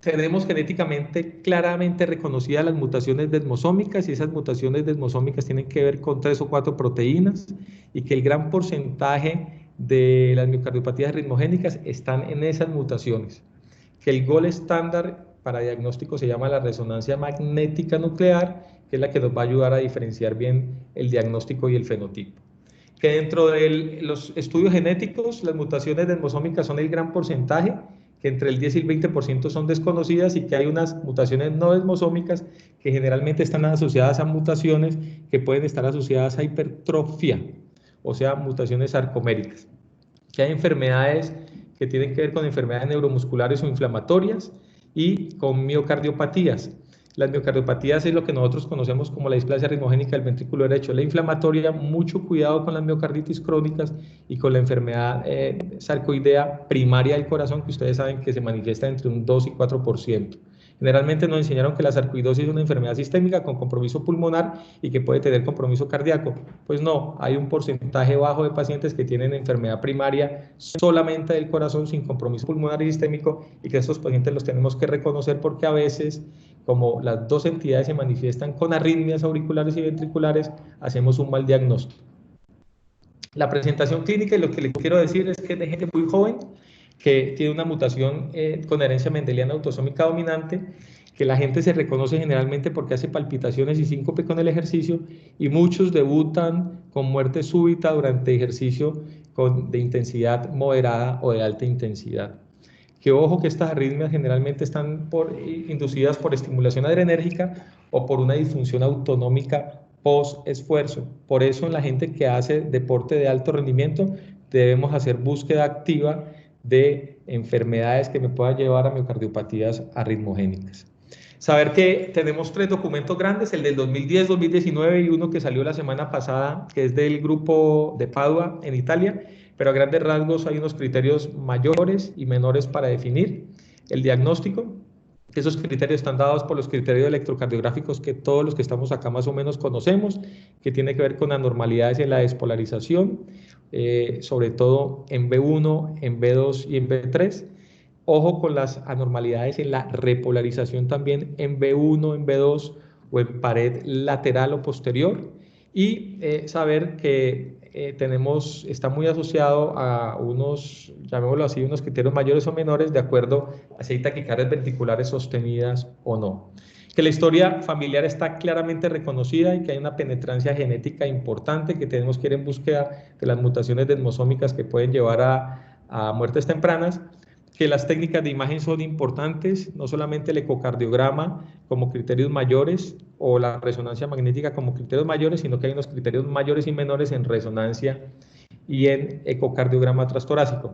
Speaker 2: Tenemos genéticamente claramente reconocidas las mutaciones desmosómicas, y esas mutaciones desmosómicas tienen que ver con 3 o 4 proteínas, y que el gran porcentaje de las miocardiopatías ritmogénicas están en esas mutaciones. Que el gol estándar para diagnóstico se llama la resonancia magnética nuclear, que es la que nos va a ayudar a diferenciar bien el diagnóstico y el fenotipo. Que dentro de los estudios genéticos, las mutaciones desmosómicas son el gran porcentaje, que entre el 10 y el 20% son desconocidas, y que hay unas mutaciones no desmosómicas que generalmente están asociadas a mutaciones que pueden estar asociadas a hipertrofia, o sea, mutaciones sarcoméricas. Que hay enfermedades que tienen que ver con enfermedades neuromusculares o inflamatorias y con miocardiopatías. Las miocardiopatías es lo que nosotros conocemos como la displasia ritmogénica del ventrículo derecho. La inflamatoria, mucho cuidado con las miocarditis crónicas y con la enfermedad sarcoidea primaria del corazón, que ustedes saben que se manifiesta entre un 2 y 4%. Generalmente nos enseñaron que la sarcoidosis es una enfermedad sistémica con compromiso pulmonar y que puede tener compromiso cardíaco. Pues no, hay un porcentaje bajo de pacientes que tienen enfermedad primaria solamente del corazón sin compromiso pulmonar y sistémico, y que estos pacientes los tenemos que reconocer, porque a veces, como las dos entidades se manifiestan con arritmias auriculares y ventriculares, hacemos un mal diagnóstico. La presentación clínica, y lo que les quiero decir es que es de gente muy joven, que tiene una mutación con herencia mendeliana autosómica dominante, que la gente se reconoce generalmente porque hace palpitaciones y síncope con el ejercicio, y muchos debutan con muerte súbita durante ejercicio de intensidad moderada o de alta intensidad. Que ojo que estas arritmias generalmente están inducidas por estimulación adrenérgica o por una disfunción autonómica post-esfuerzo. Por eso en la gente que hace deporte de alto rendimiento debemos hacer búsqueda activa de enfermedades que me puedan llevar a miocardiopatías arritmogénicas. Saber que tenemos 3 documentos grandes, el del 2010, 2019 y uno que salió la semana pasada, que es del grupo de Padua en Italia, pero a grandes rasgos hay unos criterios mayores y menores para definir el diagnóstico. Esos criterios están dados por los criterios electrocardiográficos que todos los que estamos acá más o menos conocemos, que tiene que ver con anormalidades en la despolarización, sobre todo en B1, en B2 y en B3. Ojo con las anormalidades en la repolarización también en B1, en B2 o en pared lateral o posterior. Y saber que está muy asociado a unos, llamémoslo así, unos criterios mayores o menores de acuerdo a si hay taquicardias ventriculares sostenidas o no. Que la historia familiar está claramente reconocida y que hay una penetrancia genética importante, que tenemos que ir en búsqueda de las mutaciones desmosómicas que pueden llevar a muertes tempranas, que las técnicas de imagen son importantes, no solamente el ecocardiograma como criterios mayores o la resonancia magnética como criterios mayores, sino que hay unos criterios mayores y menores en resonancia y en ecocardiograma transtorácico.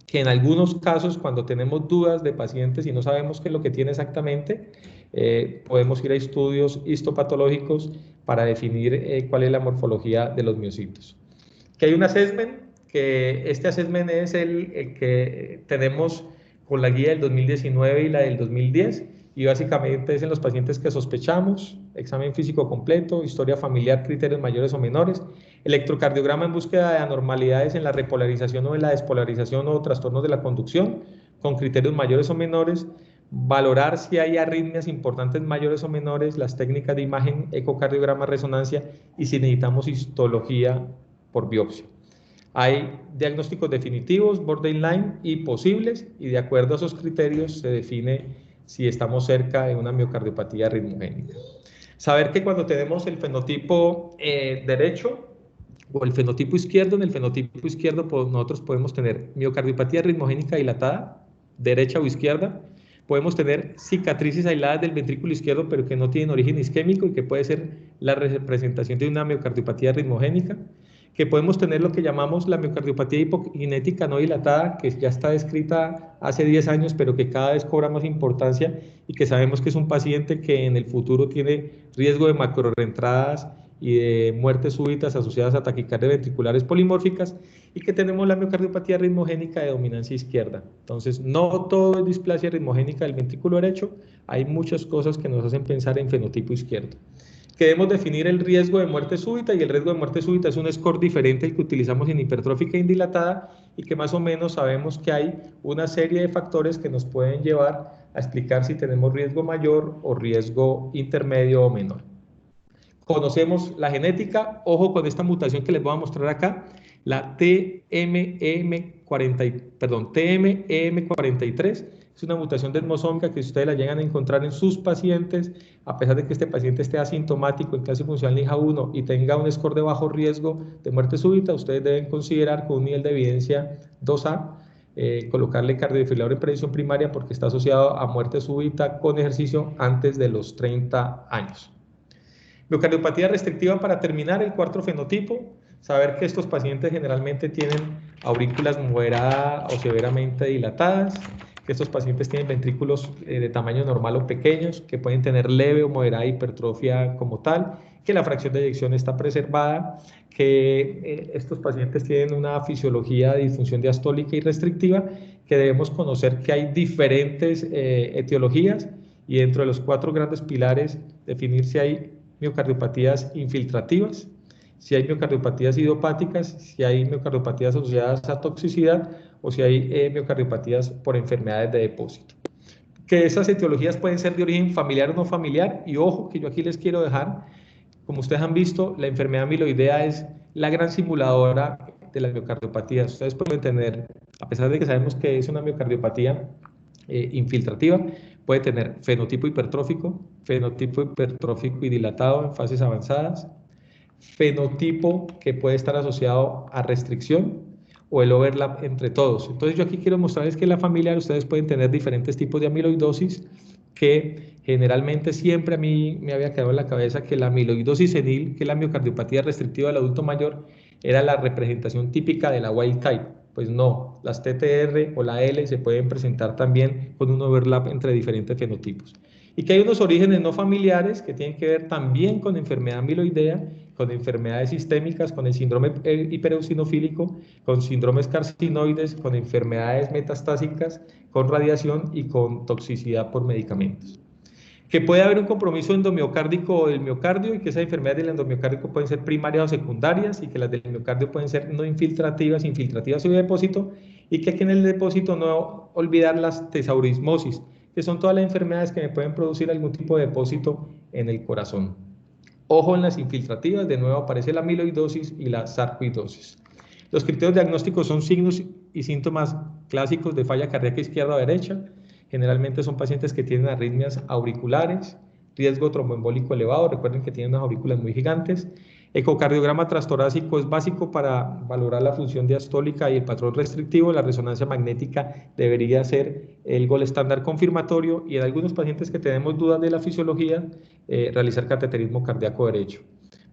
Speaker 2: Que en algunos casos, cuando tenemos dudas de pacientes y no sabemos qué es lo que tiene exactamente, podemos ir a estudios histopatológicos para definir cuál es la morfología de los miocitos. Que hay un assessment, que este assessment es el que tenemos con la guía del 2019 y la del 2010, y básicamente es en los pacientes que sospechamos, examen físico completo, historia familiar, criterios mayores o menores, electrocardiograma en búsqueda de anormalidades en la repolarización o en la despolarización o trastornos de la conducción, con criterios mayores o menores, valorar si hay arritmias importantes mayores o menores, las técnicas de imagen, ecocardiograma, resonancia, y si necesitamos histología por biopsia. Hay diagnósticos definitivos, borderline y posibles, y de acuerdo a esos criterios se define si estamos cerca de una miocardiopatía ritmogénica. Saber que cuando tenemos el fenotipo derecho o el fenotipo izquierdo, en el fenotipo izquierdo nosotros podemos tener miocardiopatía ritmogénica dilatada, derecha o izquierda, podemos tener cicatrices aisladas del ventrículo izquierdo pero que no tienen origen isquémico y que puede ser la representación de una miocardiopatía ritmogénica, que podemos tener lo que llamamos la miocardiopatía hipokinética no dilatada, que ya está descrita hace 10 años, pero que cada vez cobra más importancia y que sabemos que es un paciente que en el futuro tiene riesgo de macrorreentradas y de muertes súbitas asociadas a taquicardias ventriculares polimórficas, y que tenemos la miocardiopatía ritmogénica de dominancia izquierda. Entonces, no todo es displasia ritmogénica del ventrículo derecho, hay muchas cosas que nos hacen pensar en fenotipo izquierdo. Que debemos definir el riesgo de muerte súbita, y el riesgo de muerte súbita es un score diferente al que utilizamos en hipertrófica indilatada, y que más o menos sabemos que hay una serie de factores que nos pueden llevar a explicar si tenemos riesgo mayor o riesgo intermedio o menor. Conocemos la genética, ojo con esta mutación que les voy a mostrar acá, la TMEM43, es una mutación desmosómica que si ustedes la llegan a encontrar en sus pacientes, a pesar de que este paciente esté asintomático en clase funcional NIHA 1 y tenga un score de bajo riesgo de muerte súbita, ustedes deben considerar con un nivel de evidencia 2A, colocarle cardiofibrilador en prevención primaria porque está asociado a muerte súbita con ejercicio antes de los 30 años. Miocardiopatía restrictiva, para terminar, el cuarto fenotipo, saber que estos pacientes generalmente tienen aurículas moderada o severamente dilatadas, que estos pacientes tienen ventrículos de tamaño normal o pequeños, que pueden tener leve o moderada hipertrofia como tal, que la fracción de eyección está preservada, que estos pacientes tienen una fisiología de disfunción diastólica y restrictiva, que debemos conocer que hay diferentes etiologías, y dentro de los 4 grandes pilares definir si hay miocardiopatías infiltrativas, si hay miocardiopatías idiopáticas, si hay miocardiopatías asociadas a toxicidad o si hay miocardiopatías por enfermedades de depósito. Que esas etiologías pueden ser de origen familiar o no familiar, y ojo que yo aquí les quiero dejar, como ustedes han visto, la enfermedad amiloidea es la gran simuladora de las miocardiopatías. Ustedes pueden tener, a pesar de que sabemos que es una miocardiopatía infiltrativa, puede tener fenotipo hipertrófico y dilatado en fases avanzadas, fenotipo que puede estar asociado a restricción o el overlap entre todos. Entonces yo aquí quiero mostrarles que en la familiar ustedes pueden tener diferentes tipos de amiloidosis, que generalmente siempre a mí me había quedado en la cabeza que la amiloidosis senil, que es la miocardiopatía restrictiva del adulto mayor, era la representación típica de la wild type. Pues no, las TTR o la L se pueden presentar también con un overlap entre diferentes fenotipos. Y que hay unos orígenes no familiares que tienen que ver también con enfermedad amiloidea, con enfermedades sistémicas, con el síndrome hipereosinofílico, con síndromes carcinoides, con enfermedades metastásicas, con radiación y con toxicidad por medicamentos. Que puede haber un compromiso endomiocárdico del miocardio y que esas enfermedades del endomiocárdico pueden ser primarias o secundarias y que las del miocardio pueden ser no infiltrativas, infiltrativas o de depósito, y que aquí en el depósito no olvidar las tesaurismosis, que son todas las enfermedades que me pueden producir algún tipo de depósito en el corazón. Ojo en las infiltrativas, de nuevo aparece la amiloidosis y la sarcoidosis. Los criterios diagnósticos son signos y síntomas clásicos de falla cardíaca izquierda o derecha. Generalmente son pacientes que tienen arritmias auriculares, riesgo tromboembólico elevado, recuerden que tienen unas aurículas muy gigantes. Ecocardiograma transtorácico es básico para valorar la función diastólica y el patrón restrictivo. La resonancia magnética debería ser el gol estándar confirmatorio, y en algunos pacientes que tenemos dudas de la fisiología, realizar cateterismo cardíaco derecho.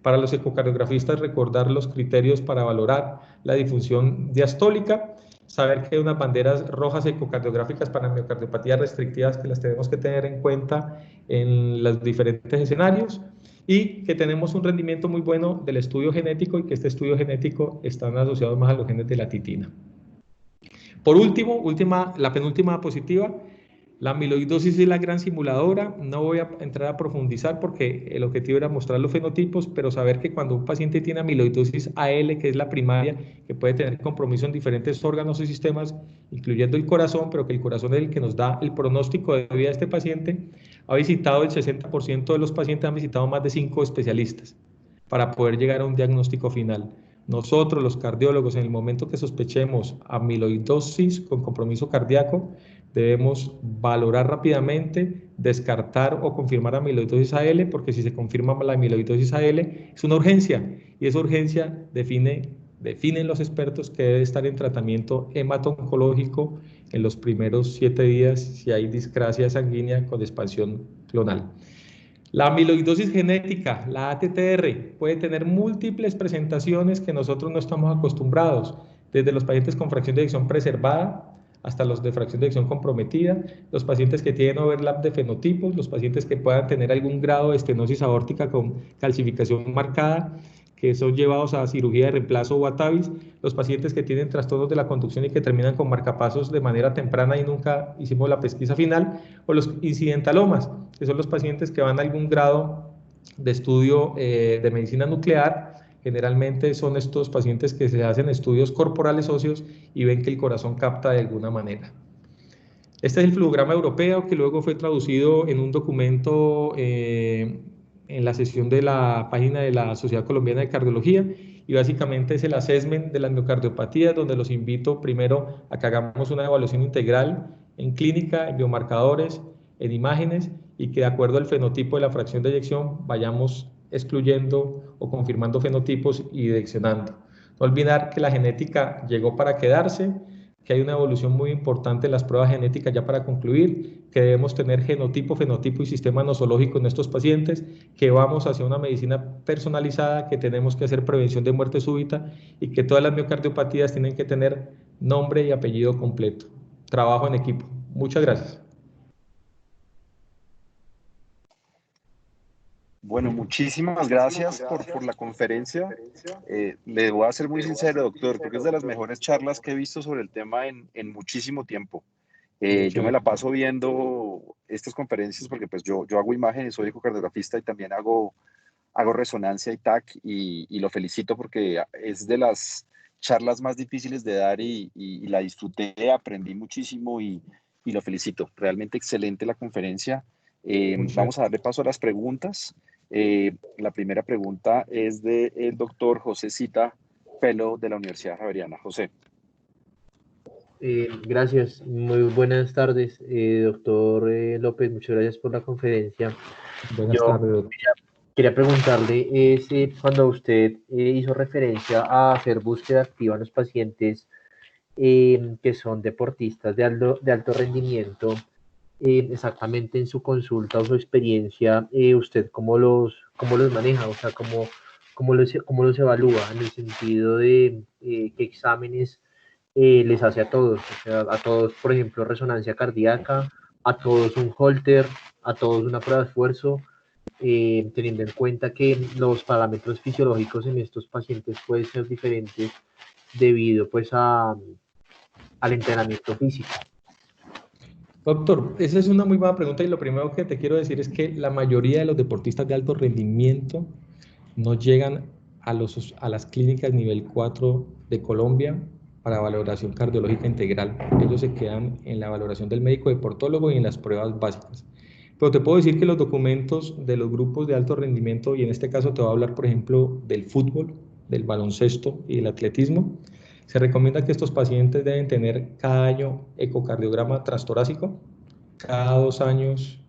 Speaker 2: Para los ecocardiografistas, recordar los criterios para valorar la disfunción diastólica, saber que hay unas banderas rojas ecocardiográficas para miocardiopatías restrictivas que las tenemos que tener en cuenta en los diferentes escenarios, y que tenemos un rendimiento muy bueno del estudio genético y que este estudio genético está asociado más a los genes de la titina. Por último, la penúltima diapositiva, la amiloidosis es la gran simuladora. No voy a entrar a profundizar porque el objetivo era mostrar los fenotipos, pero saber que cuando un paciente tiene amiloidosis AL, que es la primaria, que puede tener compromiso en diferentes órganos y sistemas, incluyendo el corazón, pero que el corazón es el que nos da el pronóstico de vida de este paciente, ha visitado el 60% de los pacientes, han visitado más de 5 especialistas para poder llegar a un diagnóstico final. Nosotros, los cardiólogos, en el momento que sospechemos amiloidosis con compromiso cardíaco, debemos valorar rápidamente, descartar o confirmar amiloidosis AL, porque si se confirma la amiloidosis AL es una urgencia, y esa urgencia definen los expertos que debe estar en tratamiento hemato-oncológico en los primeros 7 días si hay discrasia sanguínea con expansión clonal. La amiloidosis genética, la ATTR, puede tener múltiples presentaciones que nosotros no estamos acostumbrados, desde los pacientes con fracción de eyección preservada hasta los de fracción de eyección comprometida, los pacientes que tienen overlap de fenotipos, los pacientes que puedan tener algún grado de estenosis aórtica con calcificación marcada, que son llevados a cirugía de reemplazo o a TAVIs, los pacientes que tienen trastornos de la conducción y que terminan con marcapasos de manera temprana y nunca hicimos la pesquisa final, o los incidentalomas, que son los pacientes que van a algún grado de estudio de medicina nuclear. Generalmente son estos pacientes que se hacen estudios corporales óseos y ven que el corazón capta de alguna manera. Este es el flujograma europeo, que luego fue traducido en un documento en la sesión de la página de la Sociedad Colombiana de Cardiología, y básicamente es el assessment de las miocardiopatías, donde los invito primero a que hagamos una evaluación integral en clínica, en biomarcadores, en imágenes, y que de acuerdo al fenotipo de la fracción de eyección vayamos excluyendo o confirmando fenotipos y direccionando. No olvidar que la genética llegó para quedarse, que hay una evolución muy importante en las pruebas genéticas, ya para concluir, que debemos tener genotipo, fenotipo y sistema nosológico en estos pacientes, que vamos hacia una medicina personalizada, que tenemos que hacer prevención de muerte súbita y que todas las miocardiopatías tienen que tener nombre y apellido completo. Trabajo en equipo. Muchas gracias.
Speaker 1: Bueno, muchísimas gracias por la conferencia. Le voy a ser muy sincero, doctor, porque es de las mejores charlas que he visto sobre el tema en muchísimo tiempo. Yo me la paso viendo estas conferencias porque pues yo hago imágenes, soy ecocardiografista y también hago resonancia y TAC, y lo felicito porque es de las charlas más difíciles de dar y la disfruté, aprendí muchísimo y lo felicito. Realmente excelente la conferencia. Vamos a darle paso a las preguntas. La primera pregunta es del doctor José Cita, fellow de la Universidad Javeriana. José.
Speaker 3: Gracias, muy buenas tardes, doctor López, muchas gracias por la conferencia.
Speaker 2: Buenas tardes, doctor.
Speaker 3: Quería preguntarle, cuando usted hizo referencia a hacer búsqueda activa en los pacientes que son deportistas de alto rendimiento, exactamente en su consulta o su experiencia, ¿usted cómo los maneja? O sea, ¿cómo los evalúa en el sentido de qué exámenes les hace a todos? O sea, a todos, por ejemplo, resonancia cardíaca, a todos un Holter, a todos una prueba de esfuerzo. teniendo en cuenta que los parámetros fisiológicos en estos pacientes pueden ser diferentes debido pues al entrenamiento físico?
Speaker 2: Doctor, esa es una muy buena pregunta y lo primero que te quiero decir es que la mayoría de los deportistas de alto rendimiento no llegan a las clínicas nivel 4 de Colombia para valoración cardiológica integral. Ellos se quedan en la valoración del médico deportólogo y en las pruebas básicas. Pero te puedo decir que los documentos de los grupos de alto rendimiento, y en este caso te voy a hablar, por ejemplo, del fútbol, del baloncesto y del atletismo, se recomienda que estos pacientes deben tener cada año ecocardiograma transtorácico, cada 2 años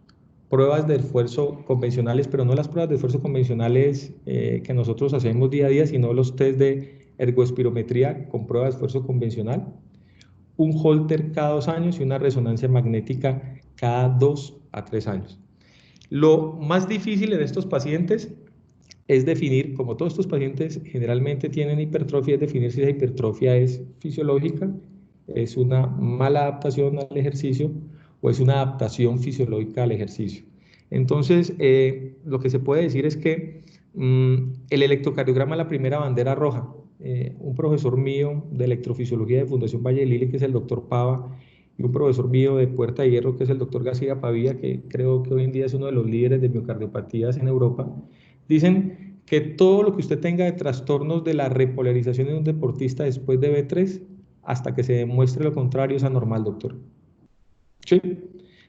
Speaker 2: pruebas de esfuerzo convencionales, pero no las pruebas de esfuerzo convencionales que nosotros hacemos día a día, sino los test de ergoespirometría con prueba de esfuerzo convencional, un holter cada 2 años y una resonancia magnética cada 2 a 3 años. Lo más difícil en estos pacientes es definir, como todos estos pacientes generalmente tienen hipertrofia, es definir si esa hipertrofia es fisiológica, es una mala adaptación al ejercicio o es una adaptación fisiológica al ejercicio. Entonces, lo que se puede decir es que el electrocardiograma es la primera bandera roja. Un profesor mío de electrofisiología de Fundación Valle del Lili, que es el doctor Pava, y un profesor mío de Puerta de Hierro, que es el doctor García Pavía, que creo que hoy en día es uno de los líderes de miocardiopatías en Europa, dicen que todo lo que usted tenga de trastornos de la repolarización en un deportista después de B3, hasta que se demuestre lo contrario, es anormal, doctor. ¿Sí?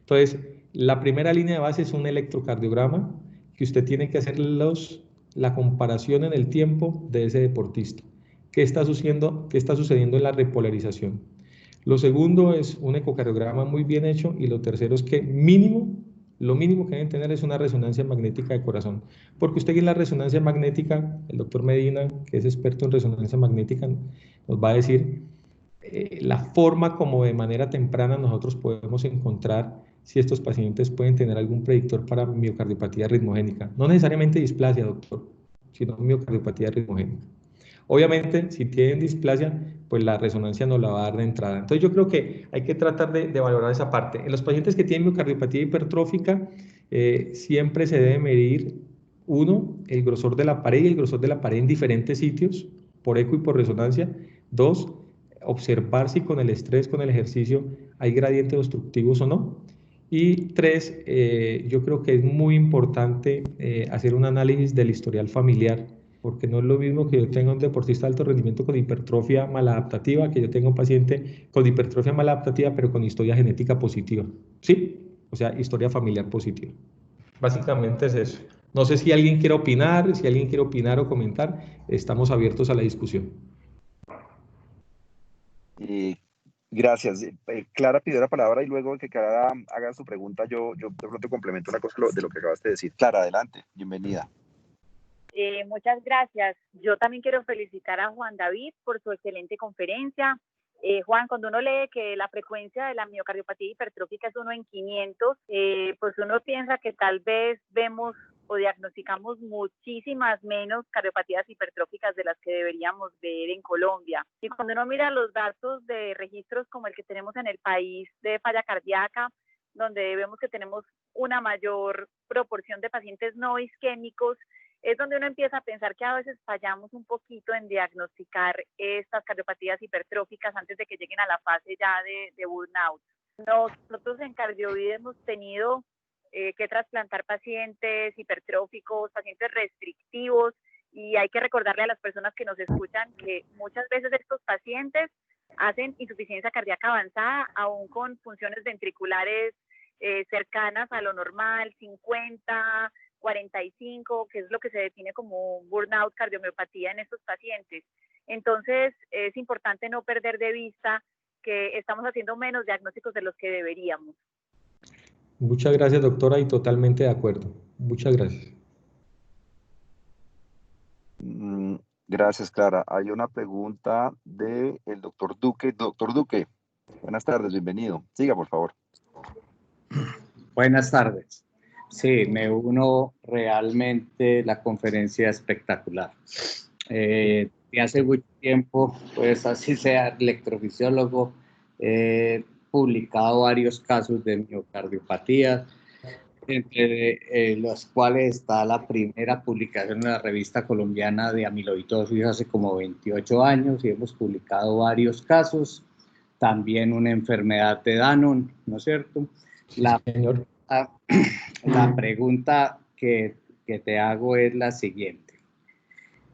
Speaker 2: Entonces, la primera línea de base es un electrocardiograma que usted tiene que hacer la comparación en el tiempo de ese deportista. ¿Qué está sucediendo en la repolarización? Lo segundo es un ecocardiograma muy bien hecho y lo tercero es que lo mínimo que deben tener es una resonancia magnética de corazón. Porque usted en la resonancia magnética, el doctor Medina, que es experto en resonancia magnética, nos va a decir la forma como de manera temprana nosotros podemos encontrar si estos pacientes pueden tener algún predictor para miocardiopatía ritmogénica. No necesariamente displasia, doctor, sino miocardiopatía ritmogénica. Obviamente, si tienen displasia, pues la resonancia no la va a dar de entrada. Entonces yo creo que hay que tratar de valorar esa parte. En los pacientes que tienen miocardiopatía hipertrófica, siempre se debe medir, uno, el grosor de la pared y el grosor de la pared en diferentes sitios, por eco y por resonancia. Dos, observar si con el estrés, con el ejercicio, hay gradientes obstructivos o no. Y tres, yo creo que es muy importante hacer un análisis del historial familiar, porque no es lo mismo que yo tenga un deportista de alto rendimiento con hipertrofia maladaptativa, que yo tenga un paciente con hipertrofia maladaptativa, pero con historia genética positiva. ¿Sí? O sea, historia familiar positiva. Básicamente es eso. No sé si alguien quiere opinar, o comentar, estamos abiertos a la discusión.
Speaker 1: Gracias. Clara pidió la palabra y luego de que Clara haga su pregunta, yo de pronto complemento una cosa de lo que acabaste de decir. Clara, adelante, bienvenida.
Speaker 4: Muchas gracias. Yo también quiero felicitar a Juan David por su excelente conferencia. Juan, cuando uno lee que la frecuencia de la miocardiopatía hipertrófica es 1 en 500, pues uno piensa que tal vez vemos o diagnosticamos muchísimas menos cardiopatías hipertróficas de las que deberíamos ver en Colombia. Y cuando uno mira los datos de registros como el que tenemos en el país de falla cardíaca, donde vemos que tenemos una mayor proporción de pacientes no isquémicos, es donde uno empieza a pensar que a veces fallamos un poquito en diagnosticar estas cardiopatías hipertróficas antes de que lleguen a la fase ya de burnout. Nosotros en Cardiovid hemos tenido que trasplantar pacientes hipertróficos, pacientes restrictivos, y hay que recordarle a las personas que nos escuchan que muchas veces estos pacientes hacen insuficiencia cardíaca avanzada, aún con funciones ventriculares cercanas a lo normal, 50, 45, que es lo que se define como burnout cardiomiopatía en estos pacientes. Entonces, es importante no perder de vista que estamos haciendo menos diagnósticos de los que deberíamos.
Speaker 2: Muchas gracias, doctora, y totalmente de acuerdo. Muchas gracias.
Speaker 1: Gracias, Clara. Hay una pregunta del doctor Duque. Doctor Duque, buenas tardes, bienvenido. Siga, por favor.
Speaker 5: Buenas tardes. Sí, me uno realmente la conferencia espectacular. De hace mucho tiempo, pues así sea electrofisiólogo, he publicado varios casos de miocardiopatía. entre los cuales está la primera publicación en la revista colombiana de amiloidosis hace como 28 años y hemos publicado varios casos, también una enfermedad de Danon, ¿no es cierto? La pregunta que te hago es la siguiente.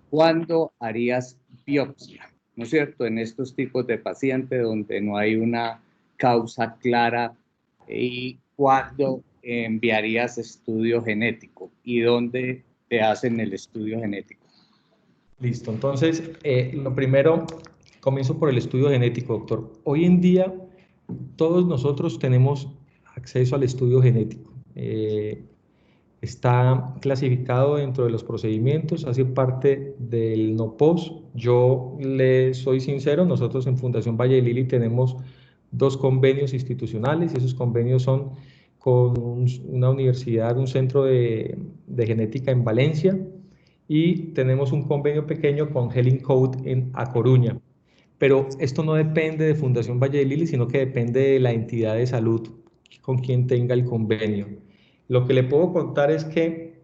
Speaker 5: ¿Cuándo harías biopsia? ¿No es cierto? En estos tipos de pacientes donde no hay una causa clara, y cuándo enviarías estudio genético y dónde te hacen el estudio genético.
Speaker 2: Listo, entonces lo primero, comienzo por el estudio genético, doctor. Hoy en día todos nosotros tenemos acceso al estudio genético. Está clasificado dentro de los procedimientos, hace parte del NOPOS. Yo le soy sincero, nosotros en Fundación Valle del Lili tenemos 2 convenios institucionales y esos convenios son con una universidad, un centro de genética en Valencia, y tenemos un convenio pequeño con Healing Code en A Coruña. Pero esto no depende de Fundación Valle del Lili, sino que depende de la entidad de salud con quien tenga el convenio. Lo que le puedo contar es que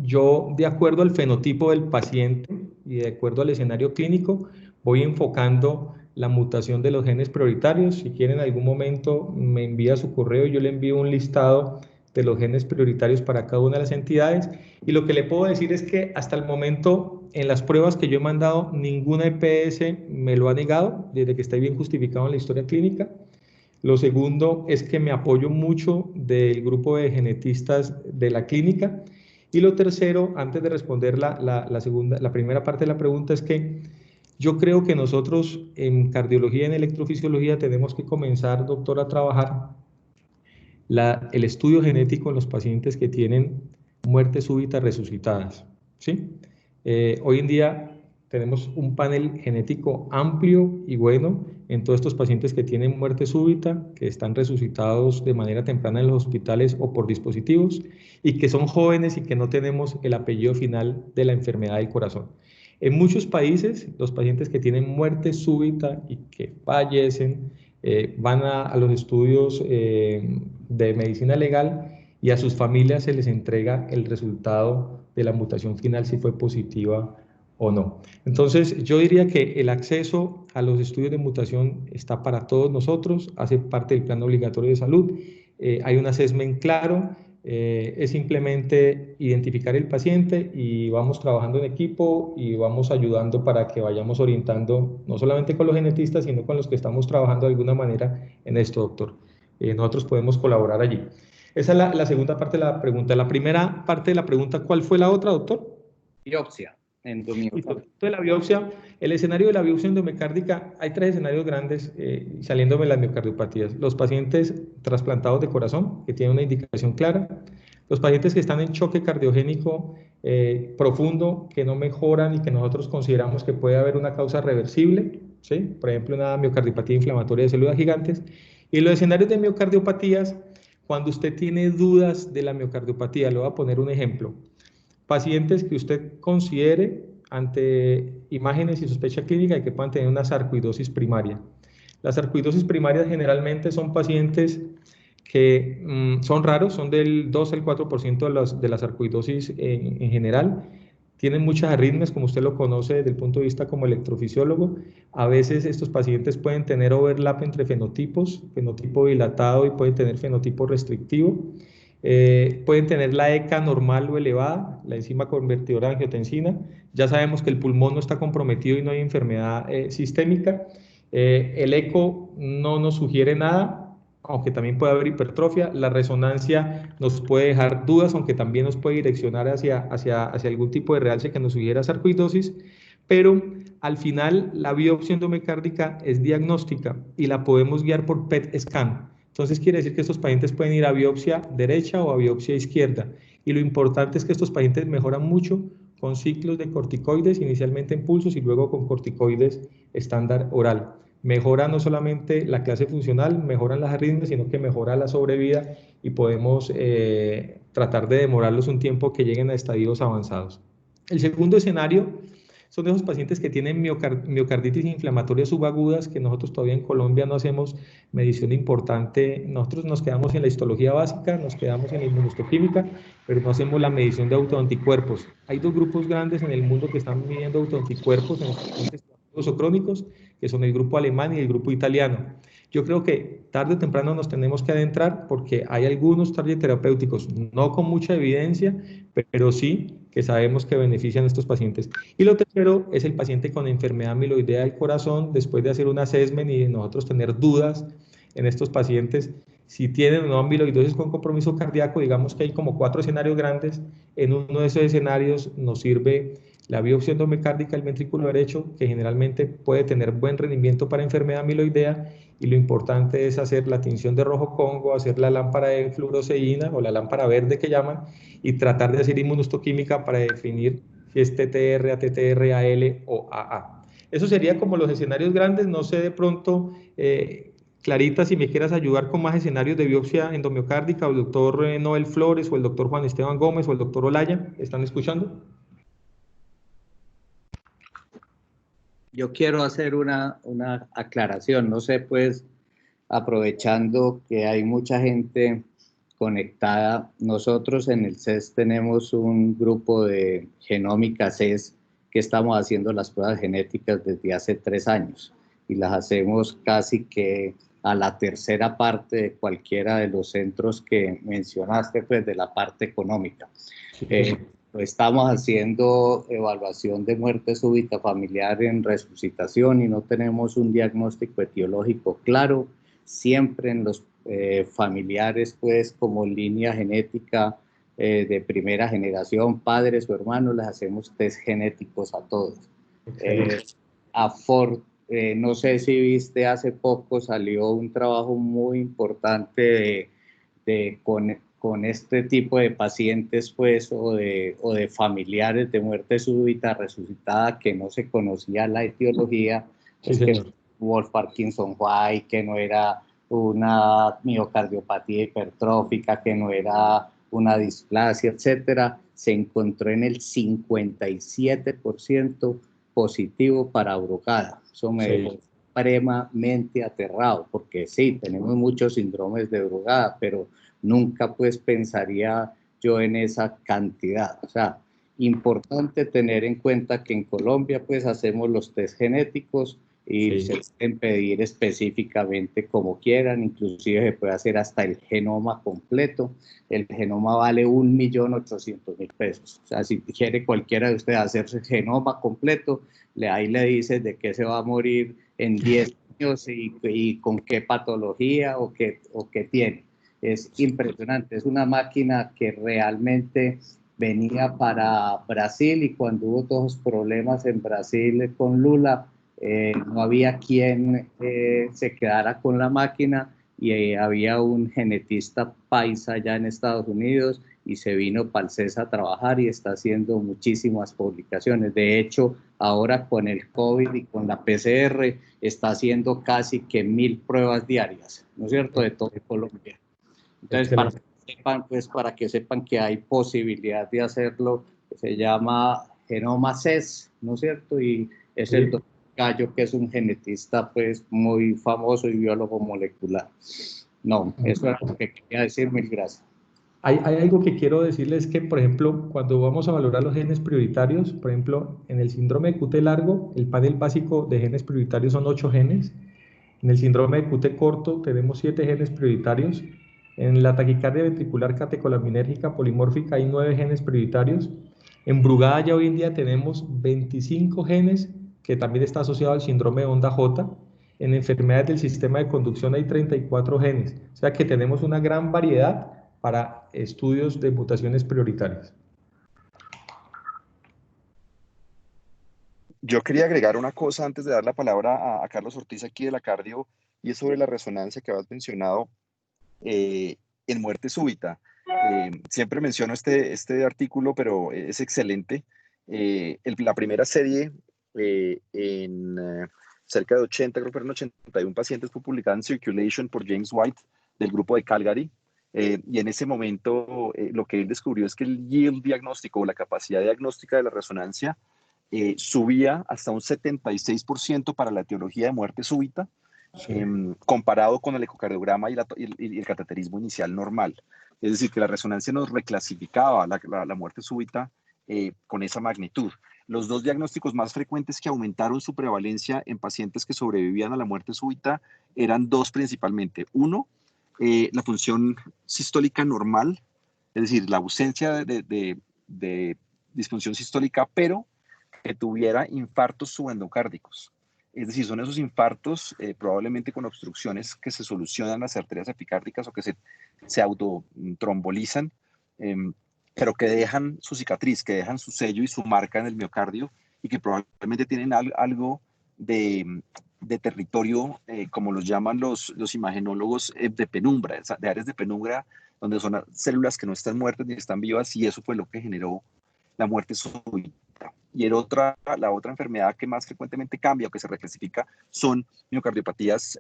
Speaker 2: yo, de acuerdo al fenotipo del paciente y de acuerdo al escenario clínico, voy enfocando la mutación de los genes prioritarios. Si quieren, en algún momento me envía su correo y yo le envío un listado de los genes prioritarios para cada una de las entidades. Y lo que le puedo decir es que hasta el momento, en las pruebas que yo he mandado, ninguna EPS me lo ha negado, desde que está bien justificado en la historia clínica. Lo segundo es que me apoyo mucho del grupo de genetistas de la clínica. Y lo tercero, antes de responder la primera parte de la pregunta, es que yo creo que nosotros en cardiología y en electrofisiología tenemos que comenzar, doctor, a trabajar el estudio genético en los pacientes que tienen muertes súbitas resucitadas, ¿sí? Hoy en día tenemos un panel genético amplio y bueno en todos estos pacientes que tienen muerte súbita, que están resucitados de manera temprana en los hospitales o por dispositivos y que son jóvenes y que no tenemos el apellido final de la enfermedad del corazón. En muchos países, los pacientes que tienen muerte súbita y que fallecen van a los estudios de medicina legal y a sus familias se les entrega el resultado de la mutación final, si fue positiva o no. Entonces, yo diría que el acceso a los estudios de mutación está para todos nosotros, hace parte del plan obligatorio de salud, hay un assessment claro, es simplemente identificar el paciente y vamos trabajando en equipo y vamos ayudando para que vayamos orientando, no solamente con los genetistas, sino con los que estamos trabajando de alguna manera en esto, doctor. Nosotros podemos colaborar allí. Esa es la segunda parte de la pregunta. La primera parte de la pregunta, ¿cuál fue la otra, doctor?
Speaker 5: Biopsia endomiocardia.
Speaker 2: De la biopsia, el escenario de la biopsia endomecárdica, hay 3 escenarios grandes saliéndome las miocardiopatías. Los pacientes trasplantados de corazón, que tienen una indicación clara. Los pacientes que están en choque cardiogénico profundo, que no mejoran y que nosotros consideramos que puede haber una causa reversible, ¿sí? Por ejemplo, una miocardiopatía inflamatoria de células gigantes. Y los escenarios de miocardiopatías, cuando usted tiene dudas de la miocardiopatía, le voy a poner un ejemplo. Pacientes que usted considere ante imágenes y sospecha clínica de que puedan tener una sarcoidosis primaria. Las sarcoidosis primarias generalmente son pacientes que son raros, son del 2 al 4% de la sarcoidosis en general. Tienen muchas arritmias, como usted lo conoce desde el punto de vista como electrofisiólogo. A veces estos pacientes pueden tener overlap entre fenotipos, fenotipo dilatado y pueden tener fenotipo restrictivo. Pueden tener la ECA normal o elevada, la enzima convertidora de angiotensina. Ya sabemos que el pulmón no está comprometido y no hay enfermedad sistémica. El eco no nos sugiere nada, aunque también puede haber hipertrofia. La resonancia nos puede dejar dudas, aunque también nos puede direccionar hacia algún tipo de realce que nos sugiera sarcoidosis. Pero al final la biopsia endomecárdica es diagnóstica y la podemos guiar por PET scan. Entonces quiere decir que estos pacientes pueden ir a biopsia derecha o a biopsia izquierda. Y lo importante es que estos pacientes mejoran mucho con ciclos de corticoides, inicialmente en pulsos y luego con corticoides estándar oral. Mejora no solamente la clase funcional, mejoran las arritmias, sino que mejora la sobrevida y podemos tratar de demorarlos un tiempo que lleguen a estadios avanzados. El segundo escenario son de esos pacientes que tienen miocarditis inflamatoria subagudas, que nosotros todavía en Colombia no hacemos medición importante. Nosotros nos quedamos en la histología básica, nos quedamos en la inmunohistoquímica, pero no hacemos la medición de autoanticuerpos. Hay dos grupos grandes en el mundo que están midiendo autoanticuerpos en estos pacientes o crónicos, que son el grupo alemán y el grupo italiano. Yo creo que tarde o temprano nos tenemos que adentrar porque hay algunos target terapéuticos, no con mucha evidencia, pero sí que sabemos que benefician a estos pacientes. Y lo tercero es el paciente con enfermedad amiloidea del corazón, después de hacer un assessment y nosotros tener dudas en estos pacientes, si tienen o no amiloidosis con compromiso cardíaco. Digamos que hay como 4 escenarios grandes. En uno de esos escenarios nos sirve la biopsia endomicárdica del ventrículo derecho, que generalmente puede tener buen rendimiento para enfermedad amiloidea, y lo importante es hacer la tinción de rojo Congo, hacer la lámpara de fluoresceína o la lámpara verde que llaman, y tratar de hacer inmunohistoquímica para definir si es TTR, ATTR, AL o AA. Eso sería como los escenarios grandes. No sé de pronto, Clarita, si me quieras ayudar con más escenarios de biopsia endomiocárdica, o el doctor Noel Flores, o el doctor Juan Esteban Gómez, o el doctor Olaya. ¿Están escuchando?
Speaker 5: Yo quiero hacer una aclaración, no sé, pues, aprovechando que hay mucha gente conectada, nosotros en el CES tenemos un grupo de genómica CES que estamos haciendo las pruebas genéticas desde hace 3 años y las hacemos casi que a la tercera parte de cualquiera de los centros que mencionaste, pues, de la parte económica. Estamos haciendo evaluación de muerte súbita familiar en resucitación y no tenemos un diagnóstico etiológico claro. Siempre en los familiares, pues, como línea genética de primera generación, padres o hermanos, les hacemos test genéticos a todos. No sé si viste, hace poco salió un trabajo muy importante con este tipo de pacientes, pues, o de familiares de muerte súbita resucitada, que no se conocía la etiología, pues, que Wolf Parkinson White, que no era una miocardiopatía hipertrófica, que no era una displasia, etcétera. Se encontró en el 57% positivo para Brugada. Eso me dejó supremamente aterrado, porque sí, tenemos muchos síndromes de Brugada, pero nunca, pues, pensaría yo en esa cantidad. O sea, importante tener en cuenta que en Colombia, pues, hacemos los test genéticos y se pueden pedir específicamente como quieran, inclusive se puede hacer hasta el genoma completo. El genoma vale 1.800.000 pesos. O sea, si quiere cualquiera de ustedes hacerse el genoma completo, ahí le dice de qué se va a morir en 10 años y con qué patología o qué tiene. Es impresionante, es una máquina que realmente venía para Brasil, y cuando hubo todos los problemas en Brasil con Lula, no había quien se quedara con la máquina, y había un genetista paisa allá en Estados Unidos y se vino para el CES a trabajar y está haciendo muchísimas publicaciones. De hecho, ahora con el COVID y con la PCR está haciendo casi que 1.000 pruebas diarias, ¿no es cierto?, de todo Colombia. Entonces, para que sepan que hay posibilidad de hacerlo, se llama Genoma CES, ¿no es cierto? Y es el doctor Gallo, que es un genetista, pues, muy famoso y biólogo molecular. No, eso era lo que quería decir. Mil gracias.
Speaker 2: Hay algo que quiero decirles, que, por ejemplo, cuando vamos a valorar los genes prioritarios, por ejemplo, en el síndrome de QT largo, el panel básico de genes prioritarios son 8 genes. En el síndrome de QT corto tenemos 7 genes prioritarios. En la taquicardia ventricular catecolaminérgica polimórfica hay 9 genes prioritarios. En Brugada ya hoy en día tenemos 25 genes, que también está asociado al síndrome de onda J. En enfermedades del sistema de conducción hay 34 genes. O sea que tenemos una gran variedad para estudios de mutaciones prioritarias.
Speaker 1: Yo quería agregar una cosa antes de dar la palabra a Carlos Ortiz aquí de la cardio, y es sobre la resonancia que habías mencionado en muerte súbita. Siempre menciono este artículo, pero es excelente. La primera serie en cerca de 80, creo que eran 81 pacientes, fue publicada en Circulation por James White del grupo de Calgary. Y en ese momento lo que él descubrió es que el yield diagnóstico, o la capacidad diagnóstica de la resonancia, subía hasta un 76% para la etiología de muerte súbita,
Speaker 2: Sí.
Speaker 1: comparado con el ecocardiograma y el cateterismo inicial normal. Es decir, que la resonancia nos reclasificaba la muerte súbita con esa magnitud. Los dos diagnósticos más frecuentes que aumentaron su prevalencia en pacientes que sobrevivían a la muerte súbita eran dos principalmente. Uno, la función sistólica normal, es decir, la ausencia de disfunción sistólica, pero que tuviera infartos subendocárdicos. Es decir, son esos infartos probablemente con obstrucciones que se solucionan las arterias epicárdicas o que se autotrombolizan, pero que dejan su cicatriz, que dejan su sello y su marca en el miocardio y que probablemente tienen algo de territorio, como los llaman los imagenólogos, de penumbra, de áreas de penumbra, donde son células que no están muertas ni están vivas, y eso fue lo que generó la muerte súbita. Y la otra enfermedad que más frecuentemente cambia o que se reclasifica son miocarditis.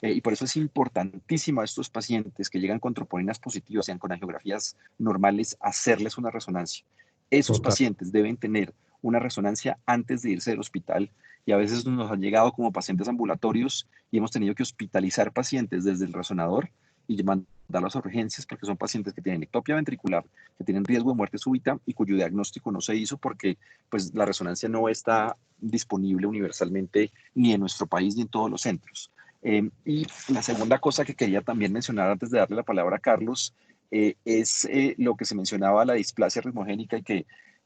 Speaker 1: Y por eso es importantísimo a estos pacientes que llegan con troponinas positivas, sean con angiografías normales, hacerles una resonancia. Esos pacientes deben tener una resonancia antes de irse del hospital, y a veces nos han llegado como pacientes ambulatorios y hemos tenido que hospitalizar pacientes desde el resonador y mandarlos a urgencias porque son pacientes que tienen ectopia ventricular, que tienen riesgo de muerte súbita y cuyo diagnóstico no se hizo porque pues, la resonancia no está disponible universalmente ni en nuestro país ni en todos los centros. Y la segunda cosa que quería también mencionar antes de darle la palabra a Carlos es lo que se mencionaba, la displasia ritmogénica, y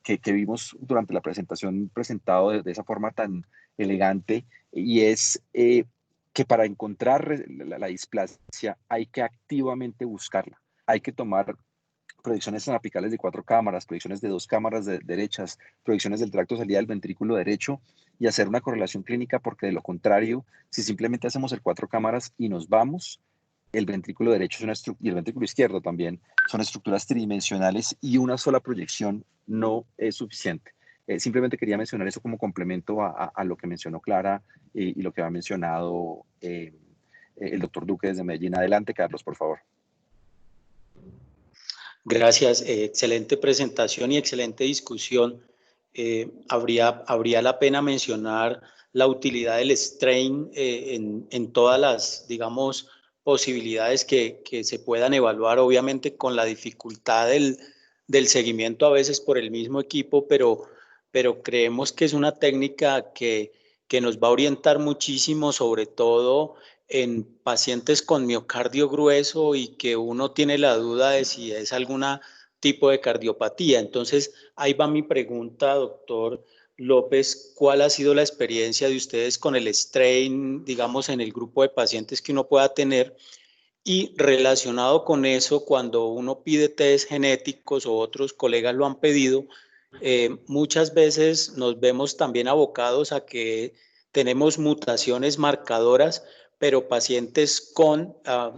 Speaker 1: que vimos durante la presentación presentado de esa forma tan elegante, y es que para encontrar la displasia hay que activamente buscarla. Hay que tomar proyecciones anapicales de 4 cámaras, proyecciones de 2 cámaras derechas, proyecciones del tracto de salida del ventrículo derecho y hacer una correlación clínica, porque de lo contrario, si simplemente hacemos el 4 cámaras y nos vamos, el ventrículo derecho y el ventrículo izquierdo también son estructuras tridimensionales y una sola proyección no es suficiente. Simplemente quería mencionar eso como complemento a lo que mencionó Clara y lo que ha mencionado el doctor Duque desde Medellín. Adelante, Carlos, por favor.
Speaker 6: Gracias, excelente presentación y excelente discusión. Habría la pena mencionar la utilidad del strain en todas las, digamos, posibilidades que se puedan evaluar, obviamente con la dificultad del seguimiento a veces por el mismo equipo, pero creemos que es una técnica que nos va a orientar muchísimo, sobre todo en pacientes con miocardio grueso y que uno tiene la duda de si es algún tipo de cardiopatía. Entonces, ahí va mi pregunta, doctor López. ¿Cuál ha sido la experiencia de ustedes con el strain, digamos, en el grupo de pacientes que uno pueda tener? Y relacionado con eso, cuando uno pide test genéticos o otros colegas lo han pedido, muchas veces nos vemos también abocados a que tenemos mutaciones marcadoras, pero pacientes con,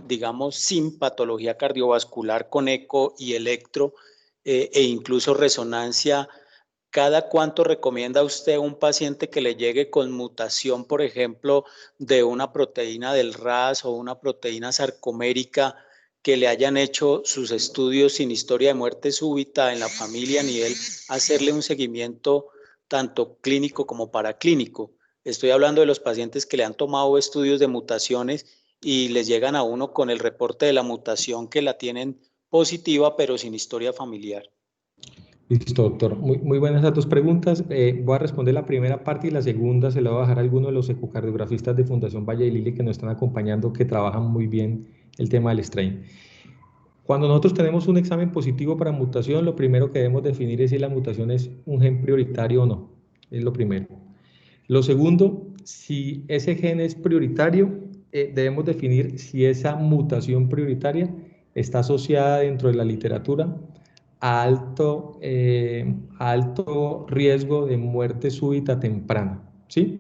Speaker 6: digamos, sin patología cardiovascular, con eco y electro e incluso resonancia. ¿Cada cuánto recomienda usted a un paciente que le llegue con mutación, por ejemplo, de una proteína del RAS o una proteína sarcomérica, que le hayan hecho sus estudios sin historia de muerte súbita en la familia a nivel, hacerle un seguimiento tanto clínico como paraclínico? Estoy hablando de los pacientes que le han tomado estudios de mutaciones y les llegan a uno con el reporte de la mutación que la tienen positiva, pero sin historia familiar.
Speaker 2: Listo, doctor. Muy buenas las dos preguntas. Voy a responder la primera parte y la segunda se la voy a dejar a alguno de los ecocardiografistas de Fundación Valle de Lili que nos están acompañando, que trabajan muy bien el tema del strain. Cuando nosotros tenemos un examen positivo para mutación, lo primero que debemos definir es si la mutación es un gen prioritario o no. Es lo primero. Lo segundo, si ese gen es prioritario, debemos definir si esa mutación prioritaria está asociada dentro de la literatura a alto riesgo de muerte súbita temprana, ¿sí?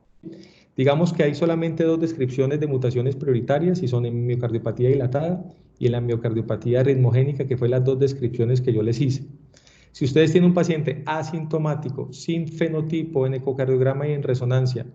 Speaker 2: Digamos que hay solamente 2 descripciones de mutaciones prioritarias, y son en miocardiopatía dilatada y en la miocardiopatía ritmogénica, que fue las 2 descripciones que yo les hice. Si ustedes tienen un paciente asintomático, sin fenotipo en ecocardiograma y en resonancia,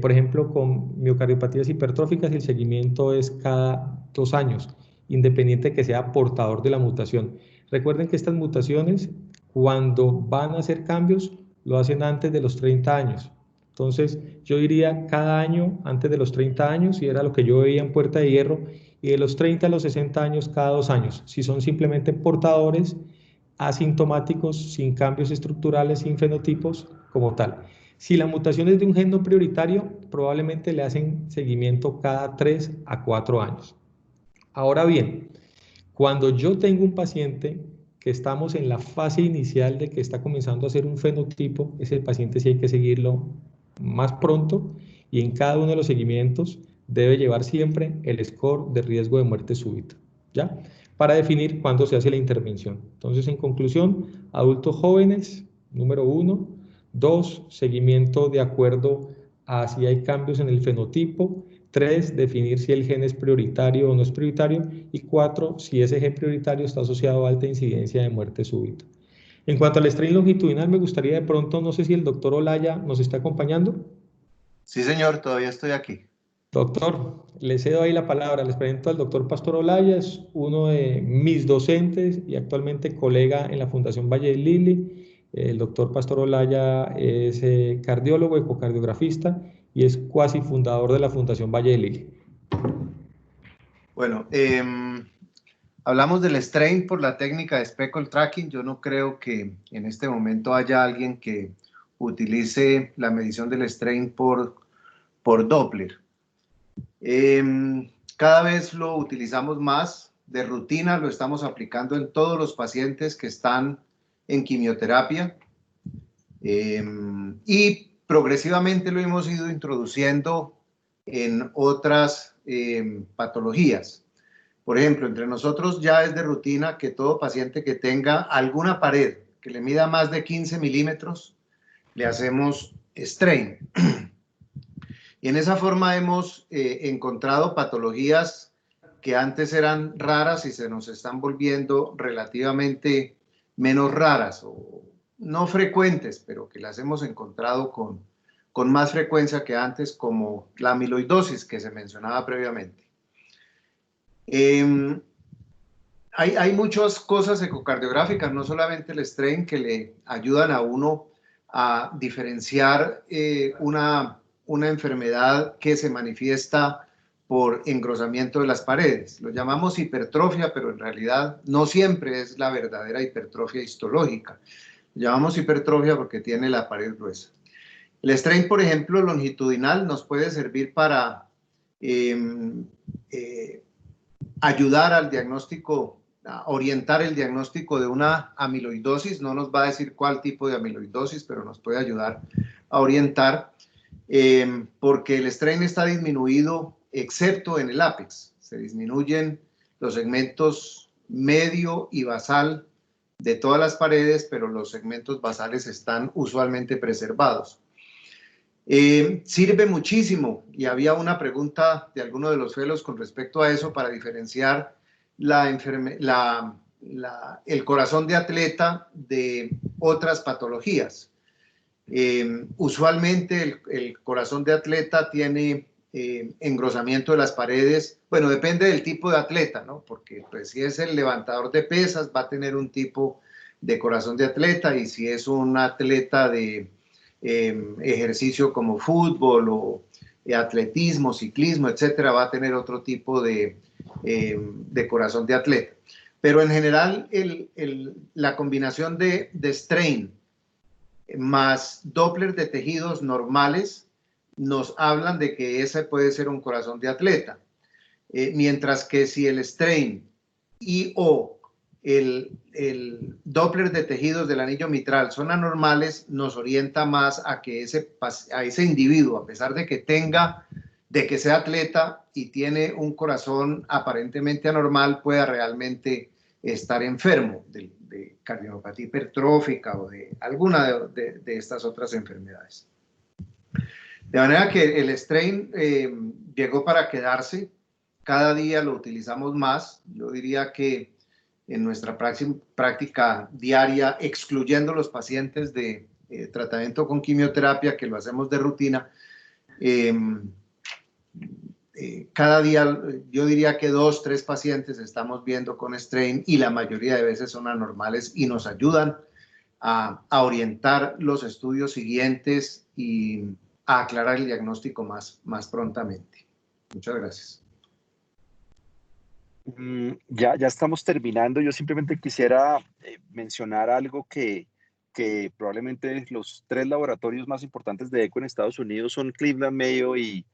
Speaker 2: por ejemplo, con miocardiopatías hipertróficas, el seguimiento es cada 2 años, independiente de que sea portador de la mutación. Recuerden que estas mutaciones, cuando van a hacer cambios, lo hacen antes de los 30 años. Entonces, yo diría cada año antes de los 30 años, y era lo que yo veía en Puerta de Hierro, y de los 30 a los 60 años cada 2 años, si son simplemente portadores asintomáticos, sin cambios estructurales, sin fenotipos como tal. Si la mutación es de un gen no prioritario, probablemente le hacen seguimiento cada 3 a 4 años. Ahora bien, cuando yo tengo un paciente que estamos en la fase inicial de que está comenzando a hacer un fenotipo, ese paciente sí hay que seguirlo más pronto, y en cada uno de los seguimientos debe llevar siempre el score de riesgo de muerte súbita, ¿ya? Para definir cuándo se hace la intervención. Entonces, en conclusión, adultos jóvenes, número 1. 2, seguimiento de acuerdo a si hay cambios en el fenotipo. 3, definir si el gen es prioritario o no es prioritario. Y 4, si ese gen prioritario está asociado a alta incidencia de muerte súbita. En cuanto al strain longitudinal, me gustaría de pronto, no sé si el doctor Olaya nos está acompañando.
Speaker 7: Sí, señor, todavía estoy aquí.
Speaker 2: Doctor, le cedo ahí la palabra. Les presento al doctor Pastor Olaya, es uno de mis docentes y actualmente colega en la Fundación Valle del Lili. El doctor Pastor Olaya es cardiólogo, ecocardiografista y es cuasi fundador de la Fundación Valle del Lili.
Speaker 7: Bueno, hablamos del strain por la técnica de speckle tracking. Yo no creo que en este momento haya alguien que utilice la medición del strain por Doppler. Cada vez lo utilizamos más de rutina, lo estamos aplicando en todos los pacientes que están en quimioterapia y progresivamente lo hemos ido introduciendo en otras patologías. Por ejemplo, entre nosotros ya es de rutina que todo paciente que tenga alguna pared que le mida más de 15 milímetros, le hacemos strain. Y en esa forma hemos encontrado patologías que antes eran raras y se nos están volviendo relativamente menos raras o no frecuentes, pero que las hemos encontrado con más frecuencia que antes, como la amiloidosis que se mencionaba previamente. Hay muchas cosas ecocardiográficas, no solamente el strain, que le ayudan a uno a diferenciar una enfermedad que se manifiesta por engrosamiento de las paredes. Lo llamamos hipertrofia, pero en realidad no siempre es la verdadera hipertrofia histológica. Lo llamamos hipertrofia porque tiene la pared gruesa. El strain, por ejemplo, longitudinal nos puede servir para ayudar al diagnóstico, a orientar el diagnóstico de una amiloidosis. No nos va a decir cuál tipo de amiloidosis, pero nos puede ayudar a orientar. Porque el strain está disminuido excepto en el ápex. Se disminuyen los segmentos medio y basal de todas las paredes, pero los segmentos basales están usualmente preservados. Sirve muchísimo, y había una pregunta de alguno de los fellows con respecto a eso, para diferenciar el corazón de atleta de otras patologías. Usualmente el corazón de atleta tiene engrosamiento de las paredes. Bueno, depende del tipo de atleta, ¿no? Porque pues, si es el levantador de pesas va a tener un tipo de corazón de atleta, y si es un atleta de ejercicio como fútbol o atletismo, ciclismo, etcétera, va a tener otro tipo de corazón de atleta. Pero en general la combinación de strain más Doppler de tejidos normales nos hablan de que ese puede ser un corazón de atleta. Mientras que si el strain y o el Doppler de tejidos del anillo mitral son anormales, nos orienta más a que a ese individuo, a pesar de que sea atleta y tiene un corazón aparentemente anormal, pueda realmente estar enfermo de cardiopatía hipertrófica o de alguna de estas otras enfermedades. De manera que el strain llegó para quedarse. Cada día lo utilizamos más. Yo diría que en nuestra práctica diaria, excluyendo los pacientes de tratamiento con quimioterapia, que lo hacemos de rutina, cada día yo diría que 2, 3 pacientes estamos viendo con strain, y la mayoría de veces son anormales y nos ayudan a orientar los estudios siguientes y a aclarar el diagnóstico más prontamente. Muchas gracias.
Speaker 1: Ya estamos terminando. Yo simplemente quisiera mencionar algo que probablemente los 3 laboratorios más importantes de eco en Estados Unidos son Cleveland, Mayo y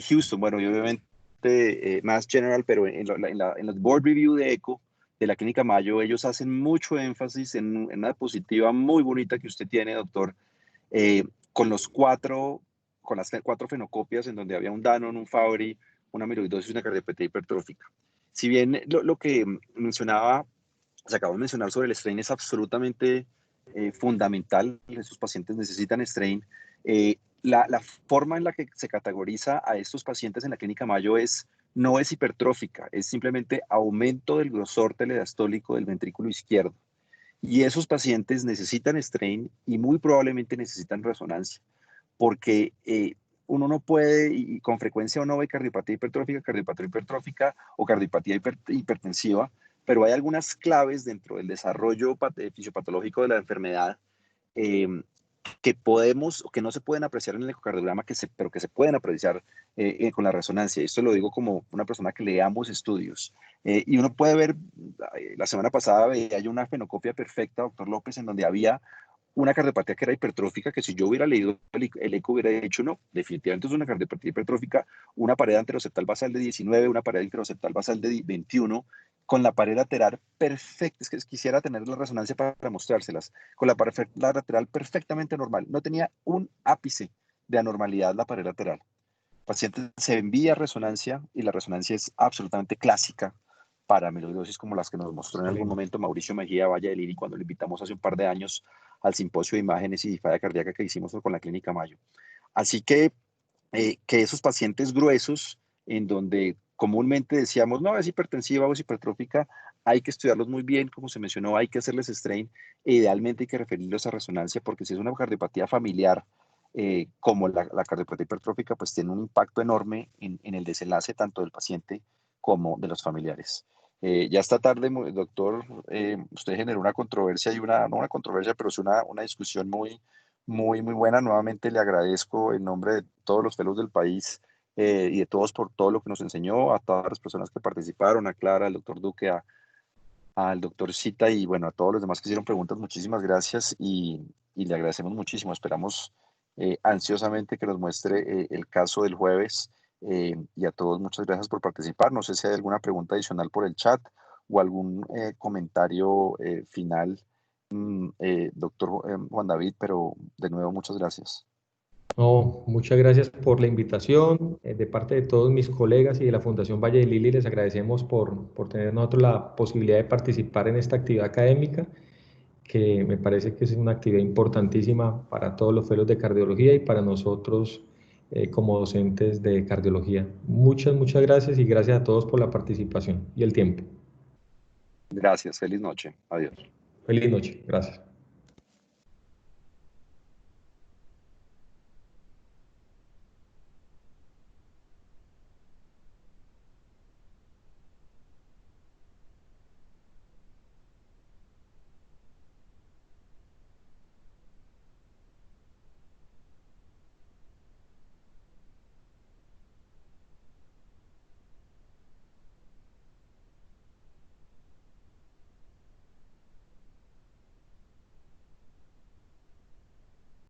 Speaker 1: Houston. Bueno, y obviamente Mass General, pero en los Board Review de eco de la Clínica Mayo, ellos hacen mucho énfasis en una diapositiva muy bonita que usted tiene, doctor, con las 4 fenocopias en donde había un Danon, un Fabry, una amiloidosis y una cardiopatía hipertrófica. Si bien lo que se acabó de mencionar sobre el strain es absolutamente fundamental, esos pacientes necesitan strain, la forma en la que se categoriza a estos pacientes en la Clínica Mayo no es hipertrófica, es simplemente aumento del grosor telediastólico del ventrículo izquierdo. Y esos pacientes necesitan strain y muy probablemente necesitan resonancia, porque uno no puede, y con frecuencia uno ve cardiopatía hipertrófica o cardiopatía hipertensiva, pero hay algunas claves dentro del desarrollo fisiopatológico de la enfermedad que podemos o que no se pueden apreciar en el ecocardiograma, pero que se pueden apreciar con la resonancia. Esto lo digo como una persona que lee ambos estudios. Y uno puede ver, la semana pasada veía yo una fenocopia perfecta, doctor López, en donde había una cardiopatía que era hipertrófica, que si yo hubiera leído el eco hubiera dicho no, definitivamente es una cardiopatía hipertrófica, una pared anteroseptal basal de 19, una pared interoseptal basal de 21, con la pared lateral perfecta, es que quisiera tener la resonancia para mostrárselas, con la pared lateral perfectamente normal, no tenía un ápice de anormalidad la pared lateral. El paciente se envía resonancia y la resonancia es absolutamente clásica para amiloidosis como las que nos mostró en algún momento Mauricio Mejía Valle del Liri cuando le invitamos hace un par de años al simposio de imágenes y disfagia cardíaca que hicimos con la Clínica Mayo. Así que esos pacientes gruesos, en donde comúnmente decíamos, no, es hipertensiva o es hipertrófica, hay que estudiarlos muy bien, como se mencionó, hay que hacerles strain, e idealmente hay que referirlos a resonancia, porque si es una cardiopatía familiar, como la cardiopatía hipertrófica, pues tiene un impacto enorme en el desenlace tanto del paciente como de los familiares. Ya esta tarde, doctor, usted generó una controversia y no una controversia, pero sí una discusión muy buena. Nuevamente le agradezco en nombre de todos los fellows del país y de todos por todo lo que nos enseñó, a todas las personas que participaron, a Clara, al doctor Duque, al doctor Cita y bueno, a todos los demás que hicieron preguntas. Muchísimas gracias y le agradecemos muchísimo. Esperamos ansiosamente que nos muestre el caso del jueves. Y a todos muchas gracias por participar. No sé si hay alguna pregunta adicional por el chat o algún comentario final, doctor Juan David, pero de nuevo muchas gracias.
Speaker 2: No, muchas gracias por la invitación. De parte de todos mis colegas y de la Fundación Valle del Lili, les agradecemos por tener nosotros la posibilidad de participar en esta actividad académica, que me parece que es una actividad importantísima para todos los fellows de cardiología y para nosotros como docentes de cardiología. Muchas gracias y gracias a todos por la participación y el tiempo.
Speaker 1: Gracias, feliz noche. Adiós.
Speaker 2: Feliz noche, gracias.